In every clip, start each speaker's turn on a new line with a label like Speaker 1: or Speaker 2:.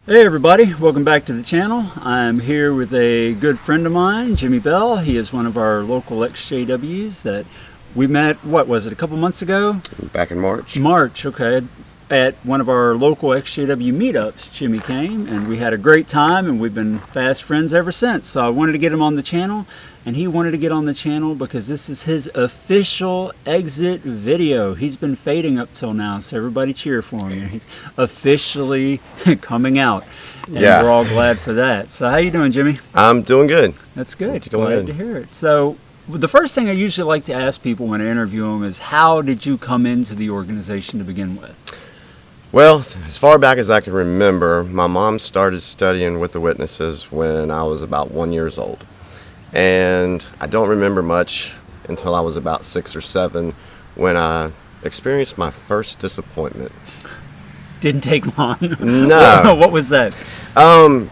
Speaker 1: Hey everybody, welcome back to the channel. I'm here with a good friend of mine, Jimmy Bell. He is one of our local XJWs that we met, what was it, a couple months ago?
Speaker 2: Back in March.
Speaker 1: March, okay. At one of our local XJW meetups, Jimmy came and we had a great time and we've been fast friends ever since. So I wanted to get him on the channel and he wanted to get on the channel because this is his official exit video. He's been fading up till now, so everybody cheer for him. He's officially coming out. And we're all glad for that. So how you doing, Jimmy?
Speaker 2: I'm doing good.
Speaker 1: That's good. Glad to hear it. So the first thing I usually like to ask people when I interview them is, how did you come into the organization to begin with?
Speaker 2: Well, as far back as I can remember, my mom started studying with the Witnesses when I was about 1 year old. And I don't remember much until I was about 6 or 7 when I experienced my first disappointment.
Speaker 1: Didn't take long.
Speaker 2: No.
Speaker 1: What was that?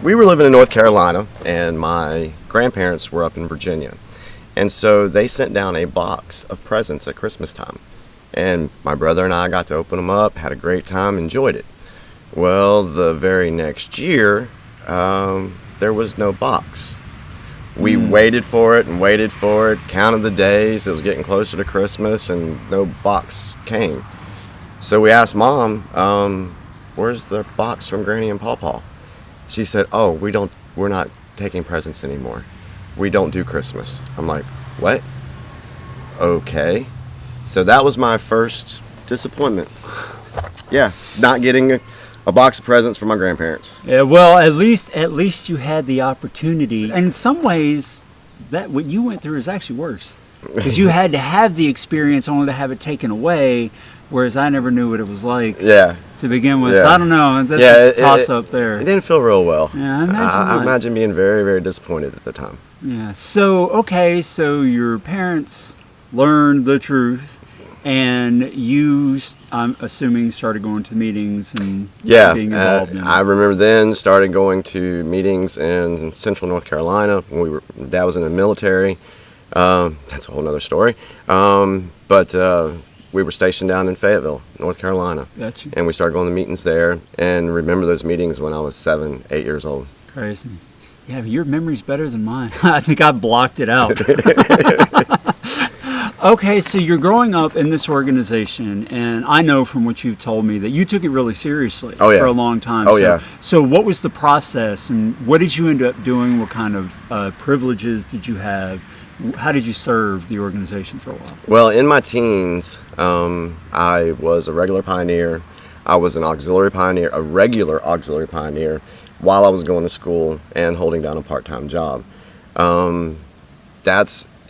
Speaker 2: We were living in North Carolina and my grandparents were up in Virginia. And so they sent down a box of presents at Christmas time. And my brother and I got to open them up, had a great time, enjoyed it. Well, the very next year, there was no box. We waited for it, counted the days. It was getting closer to Christmas, and no box came. So we asked Mom, where's the box from Granny and Pawpaw? She said, oh, we're not taking presents anymore. We don't do Christmas. I'm like, what? Okay. So that was my first disappointment. Yeah, not getting a box of presents from my grandparents.
Speaker 1: Yeah, well, at least you had the opportunity. And in some ways, that what you went through is actually worse, because you had to have the experience only to have it taken away. Whereas I never knew what it was like to begin with.
Speaker 2: Yeah.
Speaker 1: So I don't know. That's a toss up there.
Speaker 2: It didn't feel real well.
Speaker 1: Yeah,
Speaker 2: I imagine being very, very disappointed at the time.
Speaker 1: Yeah. So, okay, so your parents learned the truth, and you, I'm assuming, started going to meetings and being involved in it.
Speaker 2: I remember then started going to meetings in Central North Carolina. Dad was in the military. That's a whole other story. But we were stationed down in Fayetteville, North Carolina.
Speaker 1: Gotcha.
Speaker 2: And we started going to meetings there, and remember those meetings when I was 7, 8 years old.
Speaker 1: Crazy. Yeah, but your memory's better than mine. I think I blocked it out. Okay, so you're growing up in this organization, and I know from what you've told me that you took it really seriously for a long time. So what was the process, and what did you end up doing? What kind of privileges did you have? How did you serve the organization for a while?
Speaker 2: Well, in my teens, I was a regular pioneer. I was an auxiliary pioneer, a regular auxiliary pioneer, while I was going to school and holding down a part-time job.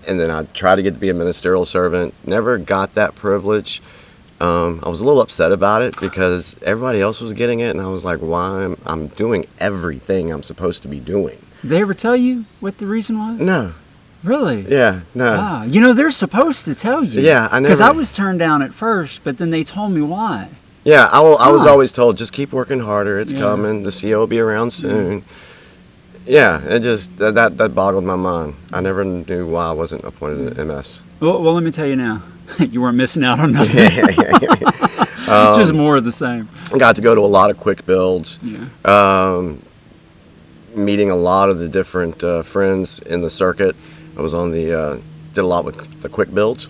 Speaker 2: And then I tried to get to be a ministerial servant. Never got that privilege. I was a little upset about it because everybody else was getting it, and I was like, why? I'm doing everything I'm supposed to be doing.
Speaker 1: Did they ever tell you what the reason was?
Speaker 2: No.
Speaker 1: Really?
Speaker 2: Yeah, no.
Speaker 1: Ah, you know, they're supposed to tell you.
Speaker 2: Yeah, I know.
Speaker 1: Because I was turned down at first, but then they told me why.
Speaker 2: Yeah, I was always told, just keep working harder. It's coming. The CO will be around soon. Yeah, it just, that boggled my mind. I never knew why I wasn't appointed an MS.
Speaker 1: Well, let me tell you now. You weren't missing out on nothing. Just more of the same.
Speaker 2: I got to go to a lot of quick builds. Meeting a lot of the different friends in the circuit. I was on did a lot with the quick builds.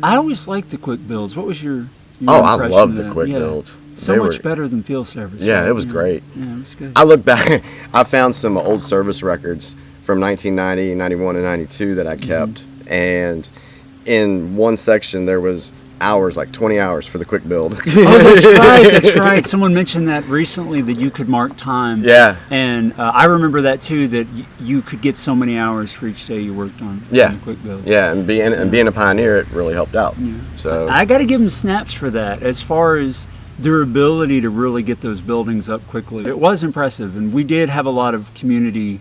Speaker 1: I always liked the quick builds. What was your
Speaker 2: I loved the quick builds.
Speaker 1: So much better than field service.
Speaker 2: Yeah, right? It was great.
Speaker 1: Yeah, it was good.
Speaker 2: I look back, I found some old service records from 1990, 91, and 92 that I kept. And in one section, there was hours, like 20 hours for the quick build.
Speaker 1: Oh, that's right. Someone mentioned that recently, that you could mark time.
Speaker 2: Yeah.
Speaker 1: And I remember that too, that you could get so many hours for each day you worked on the quick builds.
Speaker 2: Yeah, and being a pioneer, it really helped out. Yeah. So
Speaker 1: I got to give them snaps for that, as far as their ability to really get those buildings up quickly. It was impressive, and we did have a lot of community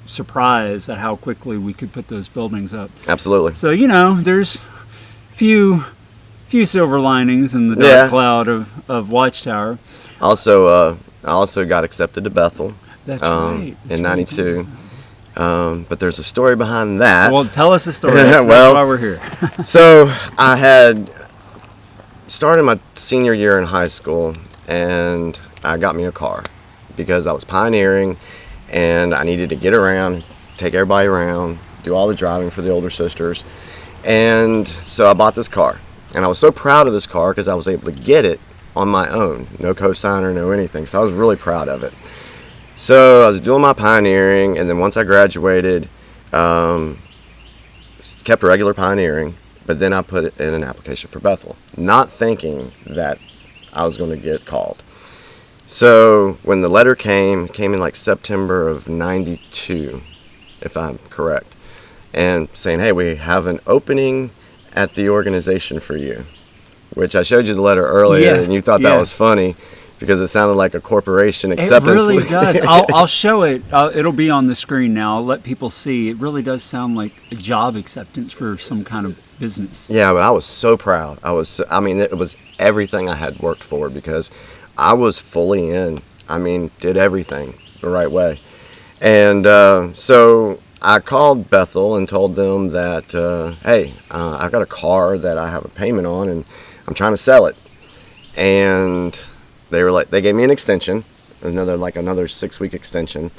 Speaker 1: surprise at how quickly we could put those buildings up.
Speaker 2: Absolutely.
Speaker 1: So, there's few silver linings in the dark cloud of Watchtower.
Speaker 2: Also, I also got accepted to Bethel.
Speaker 1: That's right.
Speaker 2: In '92. But there's a story behind that.
Speaker 1: Well, tell us the story. That's why we're here.
Speaker 2: So I had started my senior year in high school, and I got me a car because I was pioneering and I needed to get around, take everybody around, do all the driving for the older sisters. And so I bought this car. And I was so proud of this car because I was able to get it on my own. No cosigner, no anything. So I was really proud of it. So I was doing my pioneering, and then once I graduated, kept regular pioneering, but then I put in an application for Bethel, not thinking that I was going to get called. So when the letter came in like September of 92, if I'm correct, and saying, hey, we have an opening at the organization for you, which I showed you the letter earlier, and you thought that was funny because it sounded like a corporation acceptance.
Speaker 1: It really does. I'll show it. It'll be on the screen now. I'll let people see. It really does sound like a job acceptance for some kind of business.
Speaker 2: Yeah, but I was so proud. It was everything I had worked for because I was fully in. Did everything the right way. And so I called Bethel and told them that, hey, I've got a car that I have a payment on and I'm trying to sell it. And they gave me an extension, another 6-week extension.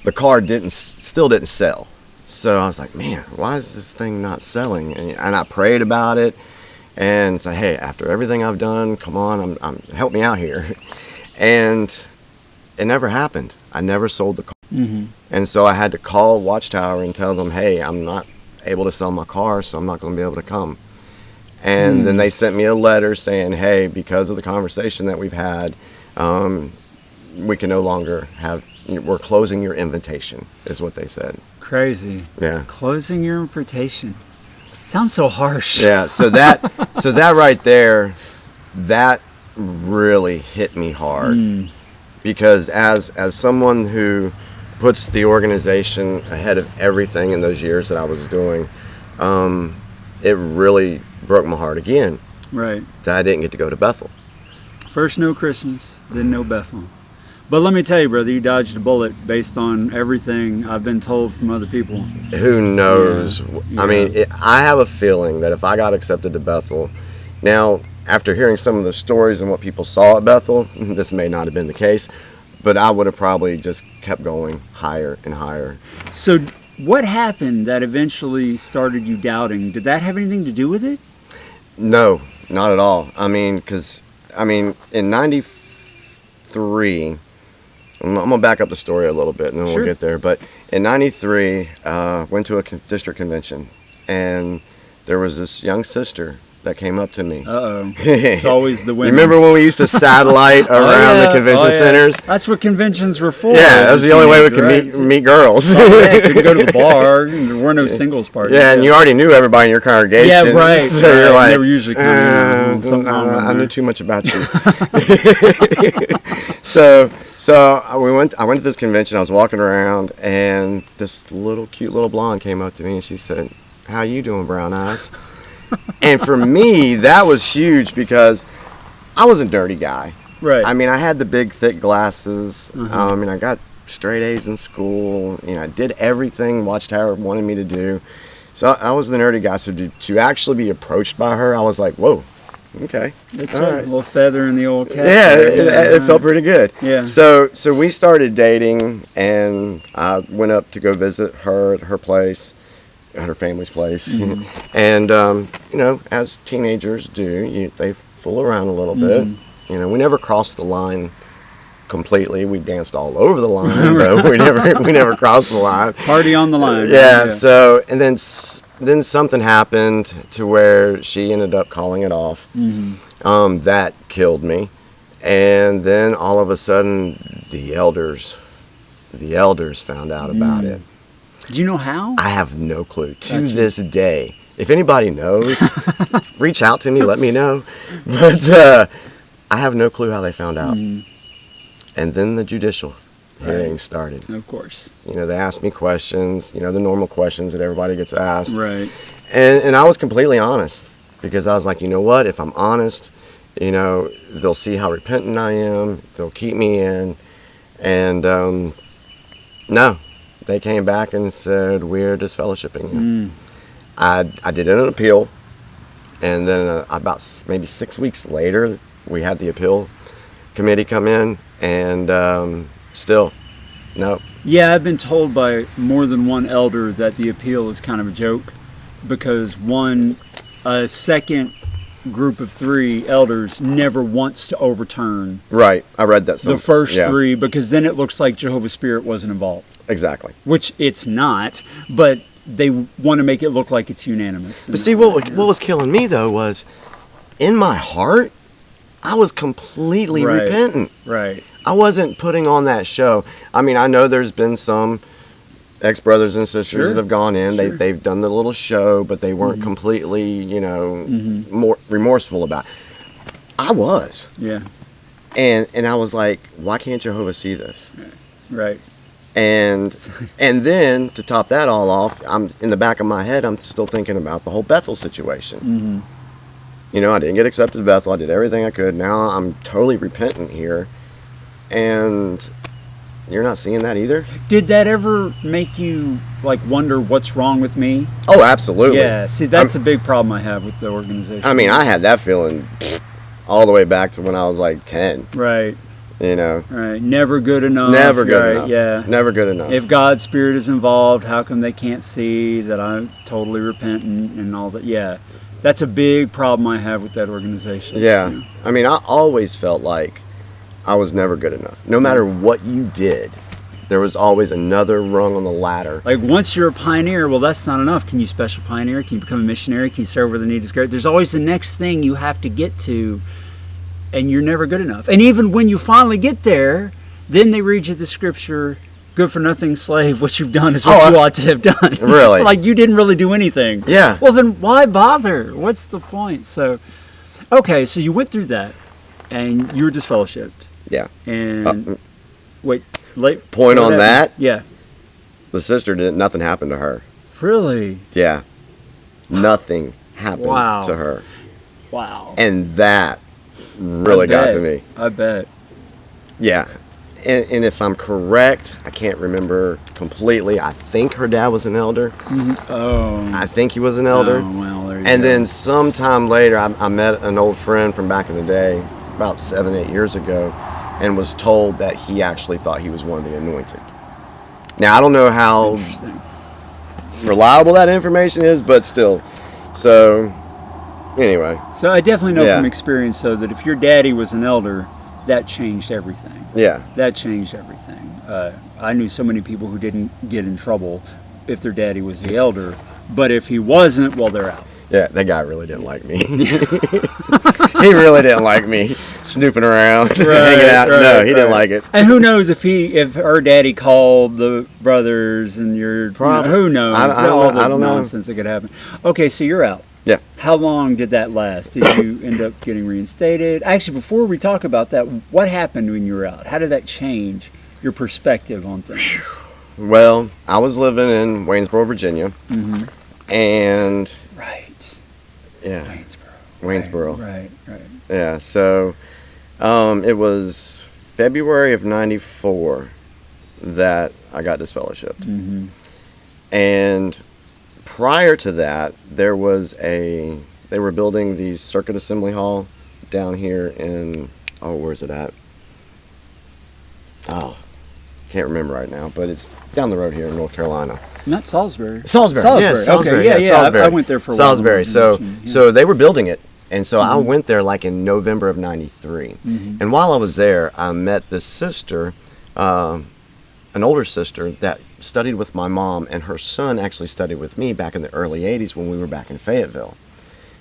Speaker 2: The car still didn't sell. So I was like, man, why is this thing not selling? And I prayed about it and said, hey, after everything I've done, come on, help me out here. And it never happened. I never sold the car.
Speaker 1: Mm-hmm.
Speaker 2: And so I had to call Watchtower and tell them, hey, I'm not able to sell my car, so I'm not going to be able to come. And then they sent me a letter saying, hey, because of the conversation that we've had, we can no longer we're closing your invitation, is what they said.
Speaker 1: Crazy.
Speaker 2: Yeah.
Speaker 1: Closing your invitation. Sounds so harsh.
Speaker 2: Yeah, so that right there, that really hit me hard. Because as someone who puts the organization ahead of everything in those years that I was doing, it really broke my heart again.
Speaker 1: Right.
Speaker 2: That I didn't get to go to Bethel.
Speaker 1: First no Christmas, then no Bethel. But let me tell you, brother, you dodged a bullet based on everything I've been told from other people.
Speaker 2: Who knows?
Speaker 1: Yeah.
Speaker 2: I have a feeling that if I got accepted to Bethel, now, after hearing some of the stories and what people saw at Bethel, this may not have been the case, but I would have probably just kept going higher and higher.
Speaker 1: So what happened that eventually started you doubting? Did that have anything to do with it?
Speaker 2: No, not at all. Because in 93, I'm going to back up the story a little bit and then
Speaker 1: Sure.
Speaker 2: we'll get there. But in 93, went to a district convention, and there was this young sister that came up to me.
Speaker 1: Uh-oh. It's always the women.
Speaker 2: You remember when we used to satellite around the convention centers?
Speaker 1: That's what conventions were for.
Speaker 2: Yeah, that was the only way we could meet girls.
Speaker 1: Couldn't go to the bar. There were no singles parties.
Speaker 2: Yeah, and you already knew everybody in your congregation.
Speaker 1: Yeah, right.
Speaker 2: So
Speaker 1: right.
Speaker 2: you're like,
Speaker 1: they were usually coming
Speaker 2: I knew too much about you. So I went to this convention. I was walking around, and this cute little blonde came up to me, and she said, "How you doing, Brown Eyes?" And for me, that was huge because I was a dirty guy.
Speaker 1: Right.
Speaker 2: I had the big, thick glasses. I got straight A's in school. I did everything Watchtower wanted me to do. So I was the nerdy guy. So to actually be approached by her, I was like, whoa, okay.
Speaker 1: It's
Speaker 2: all
Speaker 1: a
Speaker 2: right.
Speaker 1: little feather in the old cap.
Speaker 2: Yeah, it felt pretty good.
Speaker 1: Yeah.
Speaker 2: So we started dating, and I went up to go visit her at her place, at her family's place. And, as teenagers do, they fool around a little bit. We never crossed the line completely. We danced all over the line, but we never crossed the line.
Speaker 1: Party on the line.
Speaker 2: Yeah. So, and then something happened to where she ended up calling it off. That killed me. And then all of a sudden, the elders found out about it.
Speaker 1: Do you know how?
Speaker 2: I have no clue to this day. If anybody knows, reach out to me, let me know. But I have no clue how they found out. And then the judicial hearing started.
Speaker 1: Of course.
Speaker 2: They asked me questions, the normal questions that everybody gets asked.
Speaker 1: Right.
Speaker 2: And I was completely honest, because I was like, you know what, if I'm honest, they'll see how repentant I am, they'll keep me in. And no. They came back and said, we're disfellowshipping you. I did an appeal, and then about maybe 6 weeks later, we had the appeal committee come in, And still, nope.
Speaker 1: Yeah, I've been told by more than one elder that the appeal is kind of a joke because a second group of 3 elders never wants to overturn
Speaker 2: Right. I read that.
Speaker 1: the first 3 because then it looks like Jehovah's Spirit wasn't involved.
Speaker 2: Exactly.
Speaker 1: Which it's not, but they want to make it look like it's unanimous.
Speaker 2: But see, what was killing me, though, was in my heart, I was completely
Speaker 1: Right.
Speaker 2: repentant.
Speaker 1: Right.
Speaker 2: I wasn't putting on that show. I mean, I know there's been some ex-brothers and sisters
Speaker 1: Sure.
Speaker 2: that have gone in.
Speaker 1: Sure.
Speaker 2: They've done the little show, but they weren't completely, more remorseful about it. I was.
Speaker 1: Yeah.
Speaker 2: And I was like, why can't Jehovah see this?
Speaker 1: Right.
Speaker 2: And then to top that all off, I'm in the back of my head, I'm still thinking about the whole Bethel situation. I didn't get accepted to Bethel. I did everything I could. Now I'm totally repentant here. And you're not seeing that either?
Speaker 1: Did that ever make you wonder what's wrong with me?
Speaker 2: Oh, absolutely.
Speaker 1: Yeah. See, that's a big problem I have with the organization.
Speaker 2: I mean, I had that feeling all the way back to when I was 10.
Speaker 1: Right.
Speaker 2: Right.
Speaker 1: Never good enough.
Speaker 2: Never good
Speaker 1: right,
Speaker 2: enough.
Speaker 1: Yeah.
Speaker 2: Never good enough.
Speaker 1: If God's Spirit is involved, how come they can't see that I'm totally repentant and all that? Yeah. That's a big problem I have with that organization.
Speaker 2: Yeah. I mean, I always felt like I was never good enough. No matter what you did, there was always another rung on the ladder.
Speaker 1: Once you're a pioneer, well, that's not enough. Can you special pioneer? Can you become a missionary? Can you serve where the need is great? There's always the next thing you have to get to, and you're never good enough. And even when you finally get there, then they read you the scripture, good for nothing slave, what you've done is what you ought to have done.
Speaker 2: Really?
Speaker 1: You didn't really do anything.
Speaker 2: Yeah.
Speaker 1: Well, then why bother? What's the point? So, okay, so you went through that, and you were disfellowshipped.
Speaker 2: Yeah.
Speaker 1: And point
Speaker 2: on that?
Speaker 1: Yeah.
Speaker 2: The sister nothing happened to her.
Speaker 1: Really?
Speaker 2: Yeah. Nothing happened to her.
Speaker 1: Wow.
Speaker 2: And that really got to me.
Speaker 1: I bet.
Speaker 2: Yeah. And if I'm correct, I can't remember completely. I think her dad was an elder.
Speaker 1: Oh.
Speaker 2: I think he was an elder.
Speaker 1: Oh, well, there you
Speaker 2: And
Speaker 1: go.
Speaker 2: then sometime later, I met an old friend from back in the day, about 7-8 years ago, and was told that he actually thought he was one of the anointed. Now, I don't know how
Speaker 1: Interesting.
Speaker 2: reliable that information is, but still. So, anyway.
Speaker 1: So I definitely know
Speaker 2: Yeah.
Speaker 1: from experience, though, that if your daddy was an elder, that changed everything.
Speaker 2: Yeah.
Speaker 1: That changed everything. I knew so many people who didn't get in trouble if their daddy was the elder, but if he wasn't, well, they're out.
Speaker 2: Yeah, that guy really didn't like me. He really didn't like me snooping around, hanging out. No, he didn't like it.
Speaker 1: And who knows if her daddy called the brothers and who knows?
Speaker 2: I
Speaker 1: All the
Speaker 2: don't know.
Speaker 1: nonsense that could happen. Okay, so you're out.
Speaker 2: Yeah.
Speaker 1: How long did that last? Did you end up getting reinstated? Actually, before we talk about that, what happened when you were out? How did that change your perspective on things?
Speaker 2: Well, I was living in Waynesboro, Virginia, and
Speaker 1: Right.
Speaker 2: yeah,
Speaker 1: Waynesboro.
Speaker 2: Waynesboro.
Speaker 1: Right.
Speaker 2: Yeah. So, it was February of '94 that I got disfellowshipped, and prior to that, they were building the Circuit Assembly Hall down here in, where's it at? Oh, can't remember right now, but it's down the road here in North Carolina.
Speaker 1: Not Salisbury.
Speaker 2: Salisbury. Yeah, Salisbury.
Speaker 1: Okay. Yeah.
Speaker 2: Salisbury.
Speaker 1: I went there for a while.
Speaker 2: Salisbury. So,
Speaker 1: Yeah.
Speaker 2: so they were building it, and so I went there in November of '93. And while I was there, I met this sister, an older sister that studied with my mom, and her son actually studied with me back in the early '80s when we were back in Fayetteville.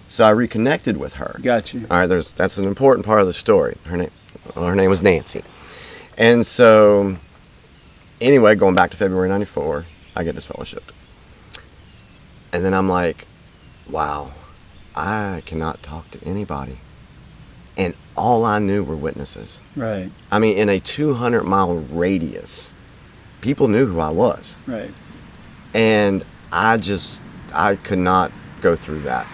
Speaker 2: So I reconnected with her.
Speaker 1: Gotcha.
Speaker 2: All right, that's an important part of the story. Her name was Nancy, and so anyway, going back to February '94. I get disfellowshipped. And then I'm like, wow, I cannot talk to anybody. And all I knew were witnesses.
Speaker 1: Right.
Speaker 2: I mean, in a 200-mile radius, people knew who I was.
Speaker 1: Right.
Speaker 2: And I could not go through that.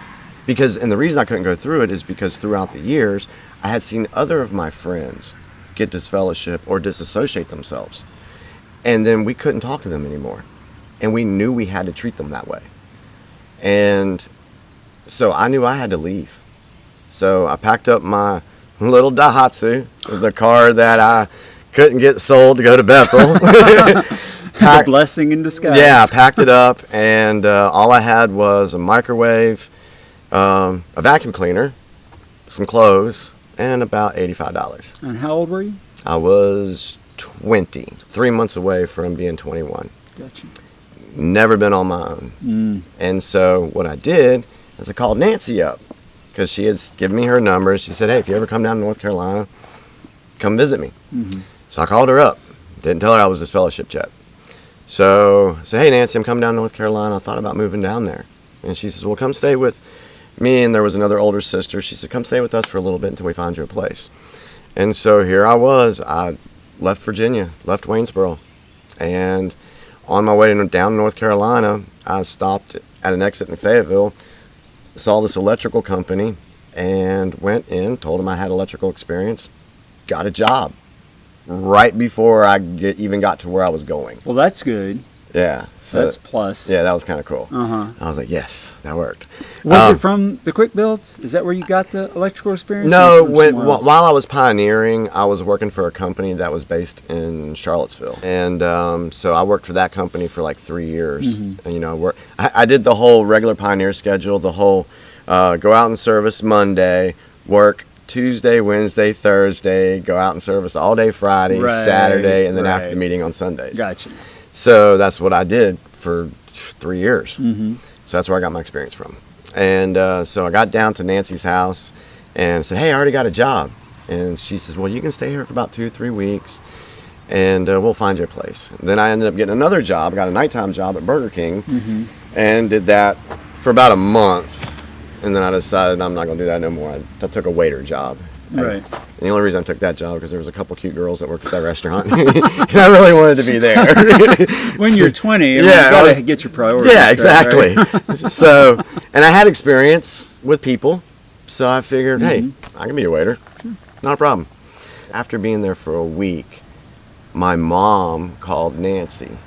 Speaker 2: And the reason I couldn't go through it is because throughout the years, I had seen other of my friends get disfellowship or disassociate themselves. And then we couldn't talk to them anymore. And we knew we had to treat them that way. And so I knew I had to leave. So I packed up my little Daihatsu, the car that I couldn't get sold to go to Bethel.
Speaker 1: A blessing in disguise.
Speaker 2: Yeah, I packed it up, and all I had was a microwave, a vacuum cleaner, some clothes, and about $85.
Speaker 1: And how old were you?
Speaker 2: I was 20, 3 months away from being 21.
Speaker 1: Gotcha.
Speaker 2: Never been on my own. And so what I did is I called Nancy up because she had given me her number. She said, hey, if you ever come down to North Carolina, come visit me. So I called her up. Didn't tell her I was disfellowshipped yet. So I said, hey, Nancy, I'm coming down to North Carolina. I thought about moving down there. And she says, well, come stay with me. And there was another older sister. She said, come stay with us for a little bit until we find you a place. And so here I was. I left Virginia, left Waynesboro. And on my way down to North Carolina, I stopped at an exit in Fayetteville, saw this electrical company, and went in, told them I had electrical experience, got a job right before I even got to where I was going.
Speaker 1: Well, that's good.
Speaker 2: Yeah. So
Speaker 1: That's plus.
Speaker 2: Yeah, that was kind of cool.
Speaker 1: Uh-huh.
Speaker 2: I was like, yes, that worked.
Speaker 1: Was it from the Quick Builds? Is that where you got the electrical experience?
Speaker 2: No,
Speaker 1: Or from somewhere else?
Speaker 2: while I was pioneering, I was working for a company that was based in Charlottesville. And so I worked for that company for like 3 years. And, you know, I did the whole regular pioneer schedule, the whole go out and service Monday, work Tuesday, Wednesday, Thursday, go out and service all day Friday,
Speaker 1: Right,
Speaker 2: Saturday, and then after
Speaker 1: right.
Speaker 2: the meeting on Sundays.
Speaker 1: Gotcha.
Speaker 2: So that's what I did for 3 years. So that's where I got my experience from. And so I got down to Nancy's house and said, hey, I already got a job. And she says, well, you can stay here for about 2 or 3 weeks and we'll find you a place. And then I ended up getting another job. I got a nighttime job at Burger King and did that for about a month. And then I decided I'm not going to do that no more. I took a waiter job.
Speaker 1: Right.
Speaker 2: And the only reason I took that job because there was a couple cute girls that worked at that restaurant, and I really wanted to be there.
Speaker 1: When you're 20, you
Speaker 2: Yeah,
Speaker 1: gotta get your priorities.
Speaker 2: yeah,
Speaker 1: right,
Speaker 2: exactly.
Speaker 1: right?
Speaker 2: So, and I had experience with people, so I figured, hey, I can be a waiter, not a problem. After being there for a week, my mom called Nancy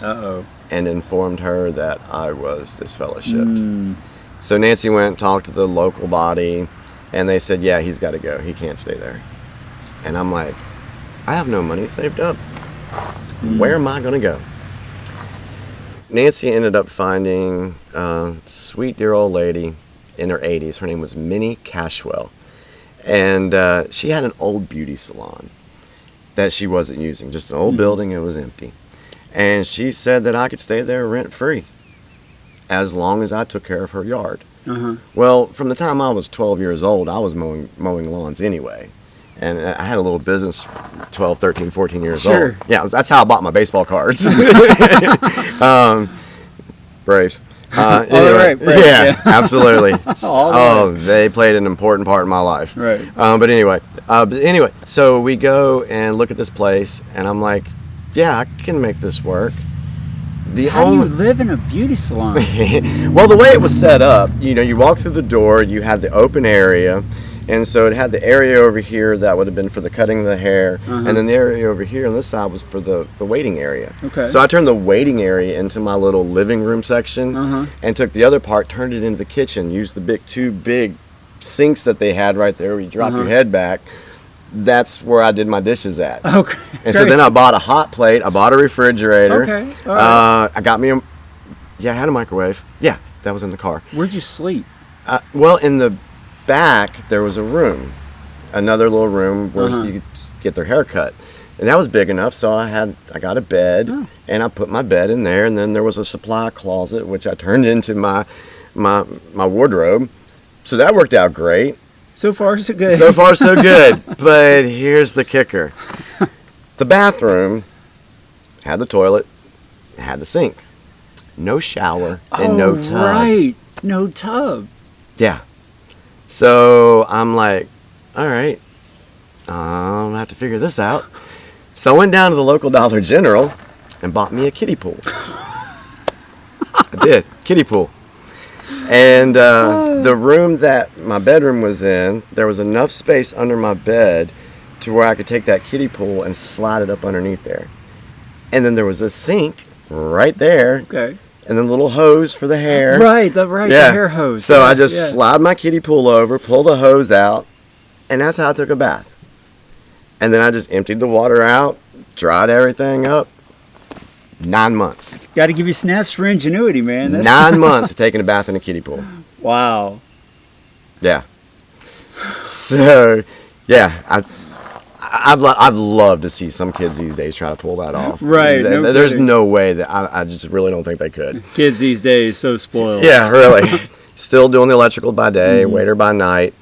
Speaker 1: Uh-oh.
Speaker 2: and informed her that I was disfellowshipped. So Nancy went and talked to the local body. And they said, yeah, he's got to go. He can't stay there. And I'm like, I have no money saved up. Where am I going to go? Nancy ended up finding a sweet, dear old lady in her 80s. Her name was Minnie Cashwell. And she had an old beauty salon that she wasn't using. Just an old building. It was empty. And she said that I could stay there rent-free as long as I took care of her yard. Well, from the time I was 12 years old, I was mowing lawns anyway. And I had a little business 12, 13, 14 years old. Yeah, that's how I bought my baseball cards. Braves. Anyway,
Speaker 1: right, Braves,
Speaker 2: yeah, absolutely.
Speaker 1: All right.
Speaker 2: They played an important part in my life.
Speaker 1: Right.
Speaker 2: But anyway, so we go and look at this place, and I'm like, yeah, I can make this work.
Speaker 1: How do you live in a beauty salon?
Speaker 2: Well, the way it was set up, you know, you walk through the door, you had the open area, and so it had the area over here that would have been for the cutting of the hair, and then the area over here on this side was for the waiting area.
Speaker 1: Okay.
Speaker 2: So I turned the waiting area into my little living room section, and took the other part, turned it into the kitchen, used the two big sinks that they had right there where you drop your head back. That's where I did my dishes at.
Speaker 1: Okay.
Speaker 2: And so then I bought a hot plate. I bought a refrigerator.
Speaker 1: Okay. All right.
Speaker 2: I got me I had a microwave. Yeah, that was in the car.
Speaker 1: Where'd you sleep?
Speaker 2: Well, in the back, there was a room. Another little room where you could get their hair cut. And that was big enough, so I got a bed, and I put my bed in there, and then there was a supply closet, which I turned into my wardrobe. So that worked out great.
Speaker 1: So far, so good.
Speaker 2: So far, so good. But here's the kicker. The bathroom had the toilet, had the sink. No shower and no tub.
Speaker 1: Right. No tub.
Speaker 2: Yeah. So I'm like, all right, I'm going to have to figure this out. So I went down to the local Dollar General and bought me a kiddie pool. I did. Kiddie pool. And the room that my bedroom was in, there was enough space under my bed to where I could take that kiddie pool and slide it up underneath there. And then there was a sink right there.
Speaker 1: Okay.
Speaker 2: And then a little hose for the hair.
Speaker 1: Right, the hair hose.
Speaker 2: So I just slide my kiddie pool over, pull the hose out, and that's how I took a bath. And then I just emptied the water out, dried everything up. 9 months.
Speaker 1: Got to give you snaps for ingenuity, man.
Speaker 2: 9 months of taking a bath in a kiddie pool.
Speaker 1: Wow.
Speaker 2: Yeah. So, yeah, I'd love to see some kids these days try to pull that off.
Speaker 1: Right.
Speaker 2: There's no way that I just really don't think they could.
Speaker 1: Kids these days, so spoiled.
Speaker 2: Yeah, really. Still doing the electrical by day, waiter by night.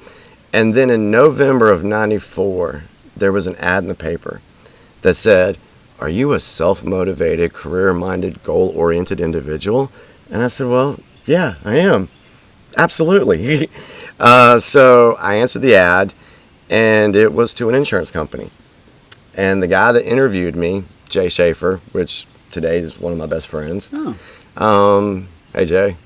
Speaker 2: And then in November of 94, there was an ad in the paper that said, "Are you a self-motivated, career-minded, goal-oriented individual?" And I said, "Well, yeah, I am. Absolutely." So I answered the ad, and it was to an insurance company. And the guy that interviewed me, Jay Schaefer, which today is one of my best friends.
Speaker 1: Oh.
Speaker 2: Hey, Jay.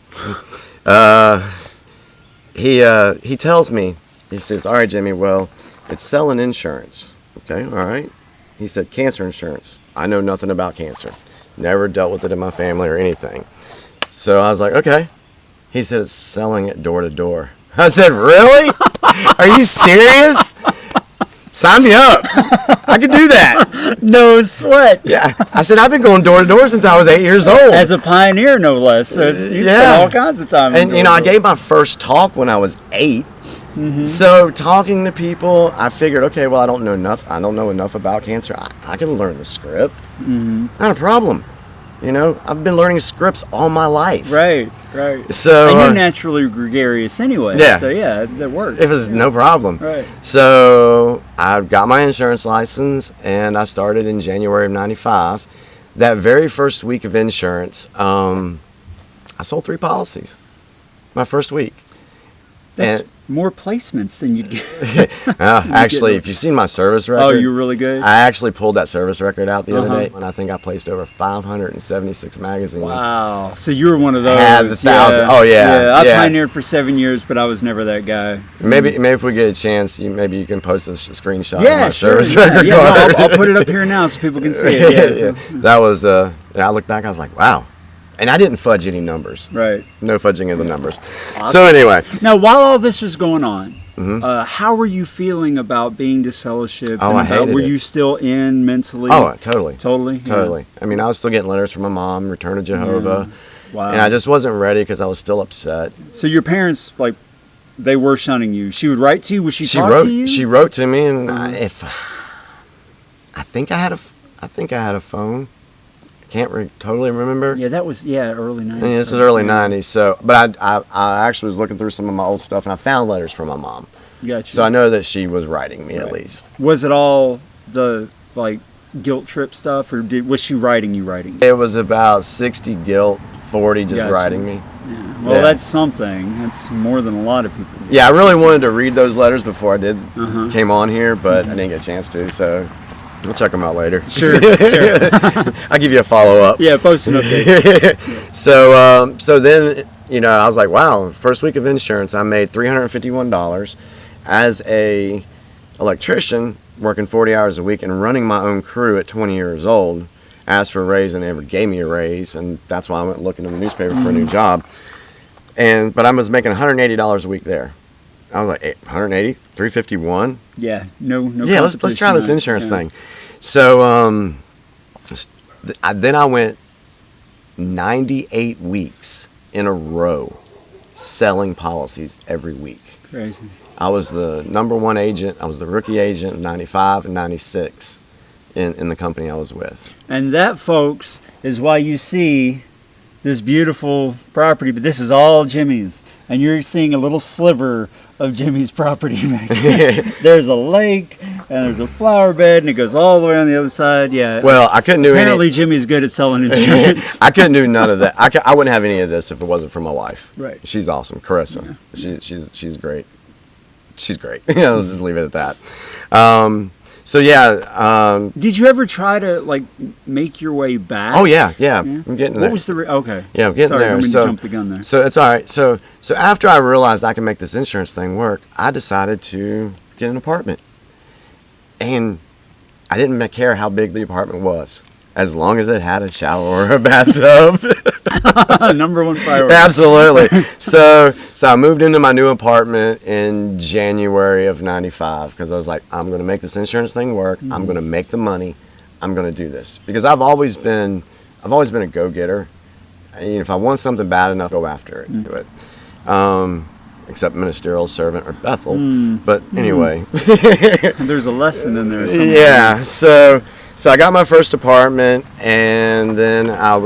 Speaker 2: He tells me, he says, "All right, Jimmy, well, it's selling insurance." Okay, all right. He said, "Cancer insurance." I know nothing about cancer. Never dealt with it in my family or anything. So I was like, okay. He said, "It's selling it door to door." I said, "Really? Are you serious? Sign me up. I can do that."
Speaker 1: No sweat.
Speaker 2: Yeah. I said, "I've been going door to door since I was 8 years old."
Speaker 1: As a pioneer, no less. So you spent all kinds of time.
Speaker 2: And, I gave my first talk when I was 8. So talking to people, I figured, okay, well, I don't know enough about cancer. I can learn the script. Not a problem. I've been learning scripts all my life.
Speaker 1: Right.
Speaker 2: So
Speaker 1: and you're naturally gregarious anyway.
Speaker 2: Yeah.
Speaker 1: So yeah, that works.
Speaker 2: It was no problem.
Speaker 1: Right.
Speaker 2: So I got my insurance license, and I started in January of 95. That very first week of insurance, I sold 3 policies. My first week.
Speaker 1: That's more placements than you'd get.
Speaker 2: Actually, if you've seen my service record.
Speaker 1: Oh, you're really good?
Speaker 2: I actually pulled that service record out the other day, and I think I placed over 576 magazines.
Speaker 1: Wow. So you were one of those.
Speaker 2: Had the 1,000. Oh, yeah.
Speaker 1: I pioneered for 7 years, but I was never that guy.
Speaker 2: Maybe if we get a chance, maybe you can post a screenshot of my
Speaker 1: sure.
Speaker 2: service record.
Speaker 1: Yeah, no, I'll put it up here now so people can see it. Yeah.
Speaker 2: That was, I look back, I was like, wow. And I didn't fudge any numbers.
Speaker 1: Right.
Speaker 2: No fudging of the numbers. Awesome. So anyway.
Speaker 1: Now, while all this was going on, how were you feeling about being disfellowshipped?
Speaker 2: Oh, I hated it.
Speaker 1: Were you still in mentally?
Speaker 2: Oh, totally.
Speaker 1: Totally?
Speaker 2: Totally.
Speaker 1: Yeah.
Speaker 2: I mean, I was still getting letters from my mom, Return of Jehovah.
Speaker 1: Yeah. Wow.
Speaker 2: And I just wasn't ready because I was still upset.
Speaker 1: So your parents, they were shunning you. She would write to you? Would she talk to you?
Speaker 2: She wrote to me, and I think I had a phone. Can't totally remember.
Speaker 1: Yeah, that was early 90s.
Speaker 2: Yeah, this is early 90s. So, but I actually was looking through some of my old stuff, and I found letters from my mom.
Speaker 1: Gotcha.
Speaker 2: So I know that she was writing me at least.
Speaker 1: Was it all the guilt trip stuff, or was she writing you?
Speaker 2: It was about 60 guilt, 40 just writing me.
Speaker 1: Yeah. Well, that's something. That's more than a lot of people do.
Speaker 2: Yeah, I really wanted to read those letters before I came on here, but I didn't get a chance to. So. We'll check them out later. Sure. I'll give you a follow-up.
Speaker 1: Yeah, post an update.
Speaker 2: So then, I was like, wow, first week of insurance, I made $351 as a electrician, working 40 hours a week and running my own crew at 20 years old. Asked for a raise and they never gave me a raise, and that's why I went looking in the newspaper for a new job. But I was making $180 a week there. I was like, 180, 351.
Speaker 1: Yeah, no.
Speaker 2: Yeah, let's try this insurance thing. So then I went 98 weeks in a row selling policies every week.
Speaker 1: Crazy.
Speaker 2: I was the number one agent. I was the rookie agent in 95 and 96 in the company I was with.
Speaker 1: And that, folks, is why you see this beautiful property, but this is all Jimmy's. And you're seeing a little sliver of Jimmy's property back there. There's a lake, and there's a flower bed, and it goes all the way on the other side. Yeah.
Speaker 2: Well, I couldn't do
Speaker 1: Apparently, Jimmy's good at selling insurance.
Speaker 2: I couldn't do none of that. I wouldn't have any of this if it wasn't for my wife.
Speaker 1: Right.
Speaker 2: She's awesome, Carissa. Yeah. She's great. She's great. Let's just leave it at that. So yeah.
Speaker 1: Did you ever try to make your way back?
Speaker 2: Oh yeah. I'm getting there.
Speaker 1: What was the okay?
Speaker 2: Yeah, I'm getting
Speaker 1: Sorry,
Speaker 2: there.
Speaker 1: I didn't mean
Speaker 2: So
Speaker 1: to jump the gun there.
Speaker 2: So it's all right. So after I realized I could make this insurance thing work, I decided to get an apartment, and I didn't care how big the apartment was, as long as it had a shower or a bathtub.
Speaker 1: Number one priority.
Speaker 2: Absolutely. So I moved into my new apartment in January of '95 because I was like, I'm going to make this insurance thing work. I'm going to make the money. I'm going to do this because I've always been a go-getter. And if I want something bad enough, go after it. Do it. Except ministerial servant or Bethel. But anyway.
Speaker 1: There's a lesson in there somewhere.
Speaker 2: Yeah. So I got my first apartment, and then I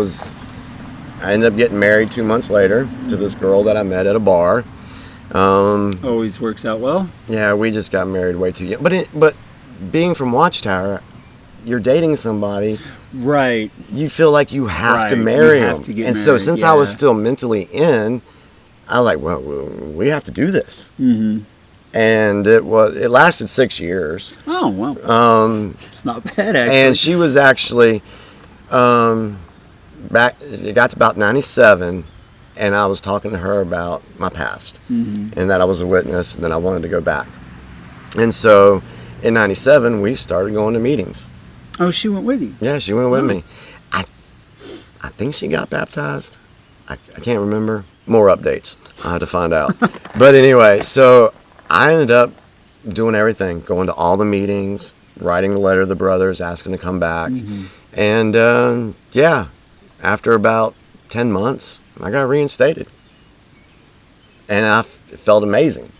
Speaker 2: ended up getting married 2 months later to this girl that I met at a bar.
Speaker 1: Always works out well.
Speaker 2: Yeah, we just got married way too young. But being from Watchtower, you're dating somebody.
Speaker 1: Right.
Speaker 2: You feel like you have to
Speaker 1: Right.
Speaker 2: marry
Speaker 1: You have
Speaker 2: him.
Speaker 1: to get
Speaker 2: And so
Speaker 1: married,
Speaker 2: since I was
Speaker 1: yeah.
Speaker 2: still mentally in, I was like, well, we have to do this. Mm-hmm. And it lasted 6 years.
Speaker 1: Oh, well. It's not bad, actually.
Speaker 2: And she was actually back. It got to about 97, and I was talking to her about my past, and that I was a witness, and that I wanted to go back. And so, in 97, we started going to meetings.
Speaker 1: Oh, she went with you.
Speaker 2: Yeah, she went with me. I think she got baptized. I can't remember. More updates. I had to find out. But anyway, so I ended up doing everything, going to all the meetings, writing the letter to the brothers, asking to come back. And yeah, after about 10 months, I got reinstated. And it felt amazing.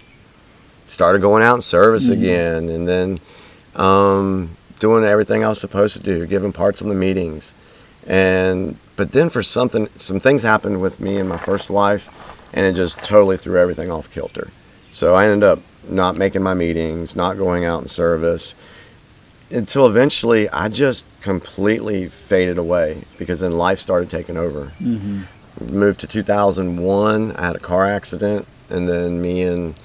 Speaker 2: Started going out in service again, and then doing everything I was supposed to do, giving parts in the meetings. But then some things happened with me and my first wife, and it just totally threw everything off kilter. So I ended up not making my meetings, not going out in service, until eventually I just completely faded away because then life started taking over. Moved to 2001, I had a car accident, and then me and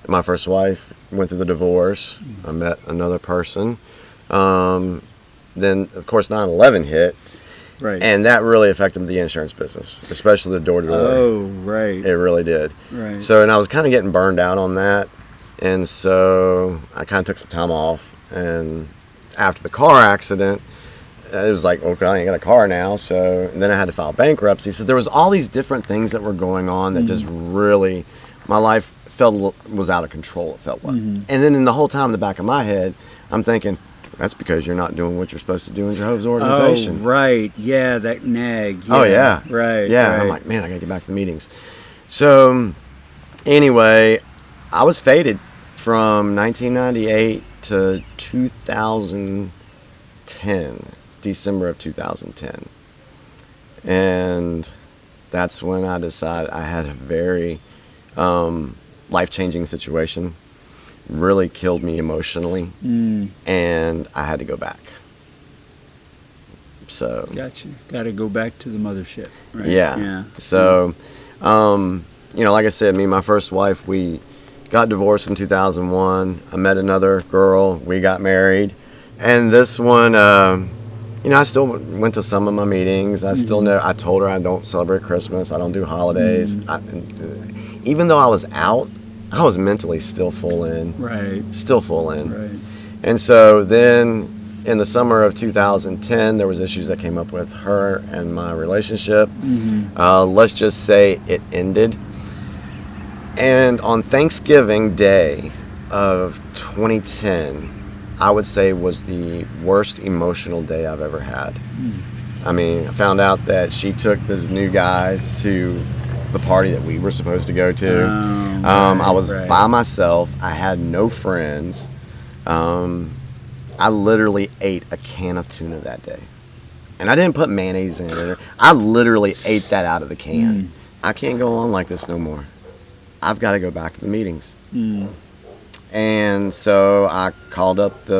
Speaker 2: my first wife went through the divorce. I met another person. Then, of course, 9/11 hit.
Speaker 1: Right.
Speaker 2: And that really affected the insurance business, especially the door-to-door.
Speaker 1: Oh, right.
Speaker 2: It really did.
Speaker 1: Right.
Speaker 2: So, and I was kind of getting burned out on that. And so I kind of took some time off. And after the car accident, it was like, okay, I ain't got a car now. So and then I had to file bankruptcy. So there was all these different things that were going on that just really, my life was out of control, it felt like. And then in the whole time in the back of my head, I'm thinking, that's because you're not doing what you're supposed to do in Jehovah's organization.
Speaker 1: Oh, right. Yeah, that nag. Yeah.
Speaker 2: Oh, yeah.
Speaker 1: Right.
Speaker 2: Yeah,
Speaker 1: right.
Speaker 2: I'm like, man, I gotta get back to the meetings. So, anyway, I was faded from 1998 to 2010, December of 2010. And that's when I decided I had a very life-changing situation. Really killed me emotionally, and I had to go back. So
Speaker 1: Gotcha. Got to go back to the mothership. Right?
Speaker 2: yeah. So, like I said, me and my first wife, we got divorced in 2001. I met another girl. We got married, and this one, I still went to some of my meetings. I still know. I told her I don't celebrate Christmas. I don't do holidays. Even though I was out, I was mentally still full in.
Speaker 1: Right.
Speaker 2: Still full in.
Speaker 1: Right.
Speaker 2: And so then in the summer of 2010, there was issues that came up with her and my relationship. Let's just say it ended. And on Thanksgiving Day of 2010, I would say was the worst emotional day I've ever had. I mean, I found out that she took this new guy to the party that we were supposed to go to. I was by myself. I had no friends. I literally ate a can of tuna that day. And I didn't put mayonnaise in it. I literally ate that out of the can. I can't go on like this no more. I've got to go back to the meetings. And so I called up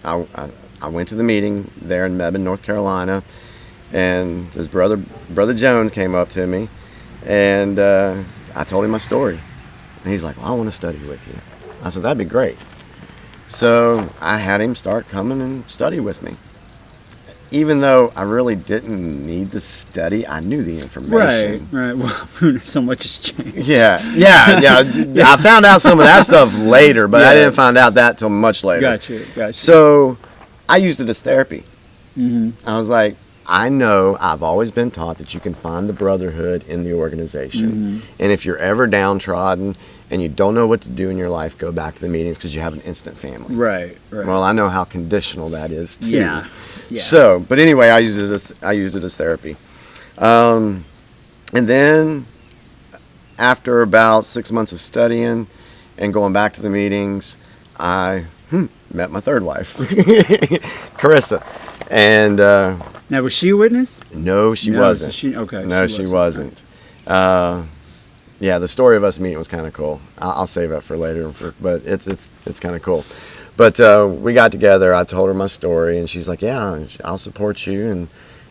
Speaker 2: I went to the meeting there in Mebane, North Carolina. And this brother Jones came up to me. And I told him my story. And he's like, well, I want to study with you. I said, that'd be great. So I had him start coming and study with me. Even though I really didn't need the study, I knew the information.
Speaker 1: Right. Well, so much has changed.
Speaker 2: Yeah. I found out some of that stuff later, but I didn't find out that till much later.
Speaker 1: Gotcha.
Speaker 2: So I used it as therapy. I was like, I know I've always been taught that you can find the brotherhood in the organization. And if you're ever downtrodden and you don't know what to do in your life, go back to the meetings because you have an instant family.
Speaker 1: Right.
Speaker 2: Well, I know how conditional that is too.
Speaker 1: Yeah.
Speaker 2: So, but anyway, I used it as therapy. And then after about 6 months of studying and going back to the meetings, I met my third wife, Carissa. And
Speaker 1: now, was she a witness?
Speaker 2: no, she
Speaker 1: No,
Speaker 2: wasn't.
Speaker 1: so okay.
Speaker 2: No, she wasn't. Yeah, the story of us meeting was kind of cool. I'll save that for later, but it's kind of cool. But we got together. I told her my story, and she's like, "Yeah, I'll support you."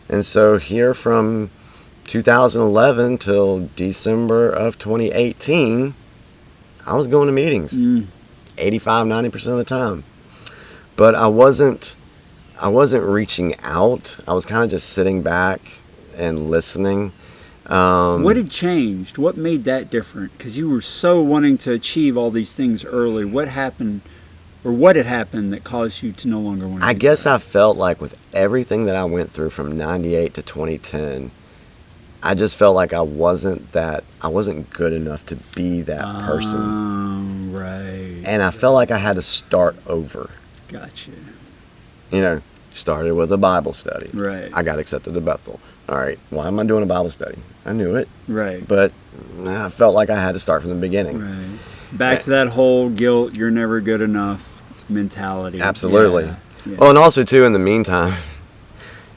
Speaker 2: And so here from 2011 till December of 2018, I was going to meetings 85-90% of the time. But I wasn't reaching out. I was kind of just sitting back and listening.
Speaker 1: What had changed? What made that different? Because you were so wanting to achieve all these things early. What happened, or what had happened that caused you to no longer want to
Speaker 2: I
Speaker 1: do
Speaker 2: guess
Speaker 1: that?
Speaker 2: I felt like with everything that I went through from 98 to 2010, I just felt like I wasn't good enough to be that person.
Speaker 1: Right.
Speaker 2: And I felt like I had to start over.
Speaker 1: Gotcha.
Speaker 2: Started with a Bible study.
Speaker 1: Right.
Speaker 2: I got accepted to Bethel. All right, why am I doing a Bible study? I knew it.
Speaker 1: Right.
Speaker 2: But I felt like I had to start from the beginning.
Speaker 1: Right. Back to that whole guilt, you're never good enough mentality.
Speaker 2: Absolutely.
Speaker 1: Yeah.
Speaker 2: Well, and also, too, in the meantime,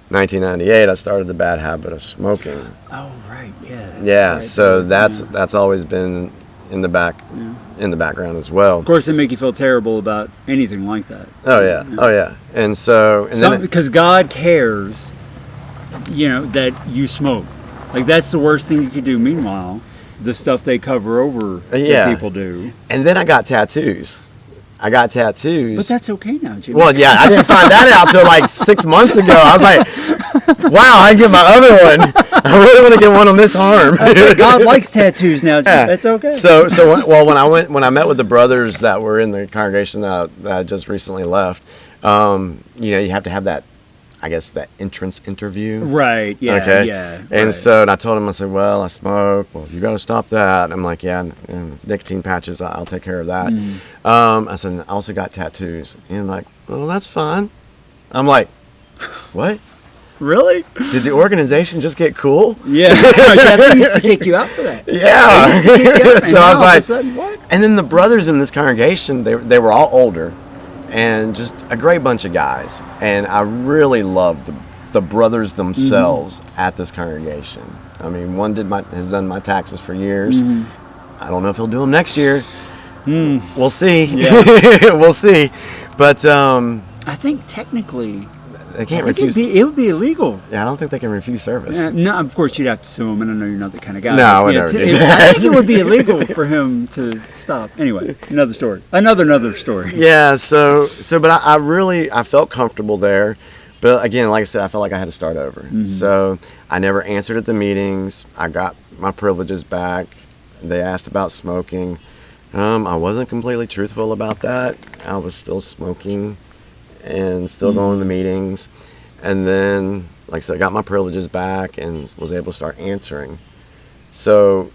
Speaker 2: 1998, I started the bad habit of smoking.
Speaker 1: Oh, right. Yeah.
Speaker 2: Yeah,
Speaker 1: Right.
Speaker 2: so that's always been in the background as well.
Speaker 1: Of course, they make you feel terrible about anything like that.
Speaker 2: Oh yeah. And so
Speaker 1: Because God cares, that you smoke. Like, that's the worst thing you could do. Meanwhile, the stuff they cover over that people do.
Speaker 2: And then I got tattoos. But
Speaker 1: that's okay now, Jimmy.
Speaker 2: Well, yeah, I didn't find that out till like 6 months ago. I was like, wow, I can get my other one. I really want to get one on this arm.
Speaker 1: That's right. God likes tattoos now, Jimmy.
Speaker 2: Yeah.
Speaker 1: That's okay.
Speaker 2: So when I met with the brothers that were in the congregation that I just recently left, you have to have that, I guess, that entrance interview.
Speaker 1: Right. Yeah.
Speaker 2: Okay.
Speaker 1: Yeah.
Speaker 2: And
Speaker 1: right.
Speaker 2: so, and I told him, I said, well, I smoke. Well, you got to stop that. And I'm like, yeah, and nicotine patches, I'll take care of that. I said, I also got tattoos. And like, well, that's fine. I'm like, what?
Speaker 1: Really?
Speaker 2: Did the organization just get cool?
Speaker 1: Yeah. They used to kick you out for that.
Speaker 2: Yeah. So I was
Speaker 1: all of a
Speaker 2: like,
Speaker 1: sudden, what?
Speaker 2: and then the brothers in this congregation, they were all older and just a great bunch of guys. And I really loved the brothers themselves at this congregation. I mean, one has done my taxes for years. I don't know if he'll do them next year. We'll see.
Speaker 1: Yeah.
Speaker 2: We'll see. But
Speaker 1: I think technically,
Speaker 2: they can't refuse.
Speaker 1: it would be illegal.
Speaker 2: Yeah, I don't think they can refuse service.
Speaker 1: No, of course you'd have to sue him, and I know you're not the kind of guy.
Speaker 2: No, I would
Speaker 1: Yeah,
Speaker 2: never do
Speaker 1: I
Speaker 2: that.
Speaker 1: think it would be illegal for him to stop. Anyway, another story. Another story.
Speaker 2: Yeah. But I felt comfortable there. But again, like I said, I felt like I had to start over. So I never answered at the meetings. I got my privileges back. They asked about smoking. I wasn't completely truthful about that. I was still smoking and still going to the meetings. And then, like I said, I got my privileges back and was able to start answering. So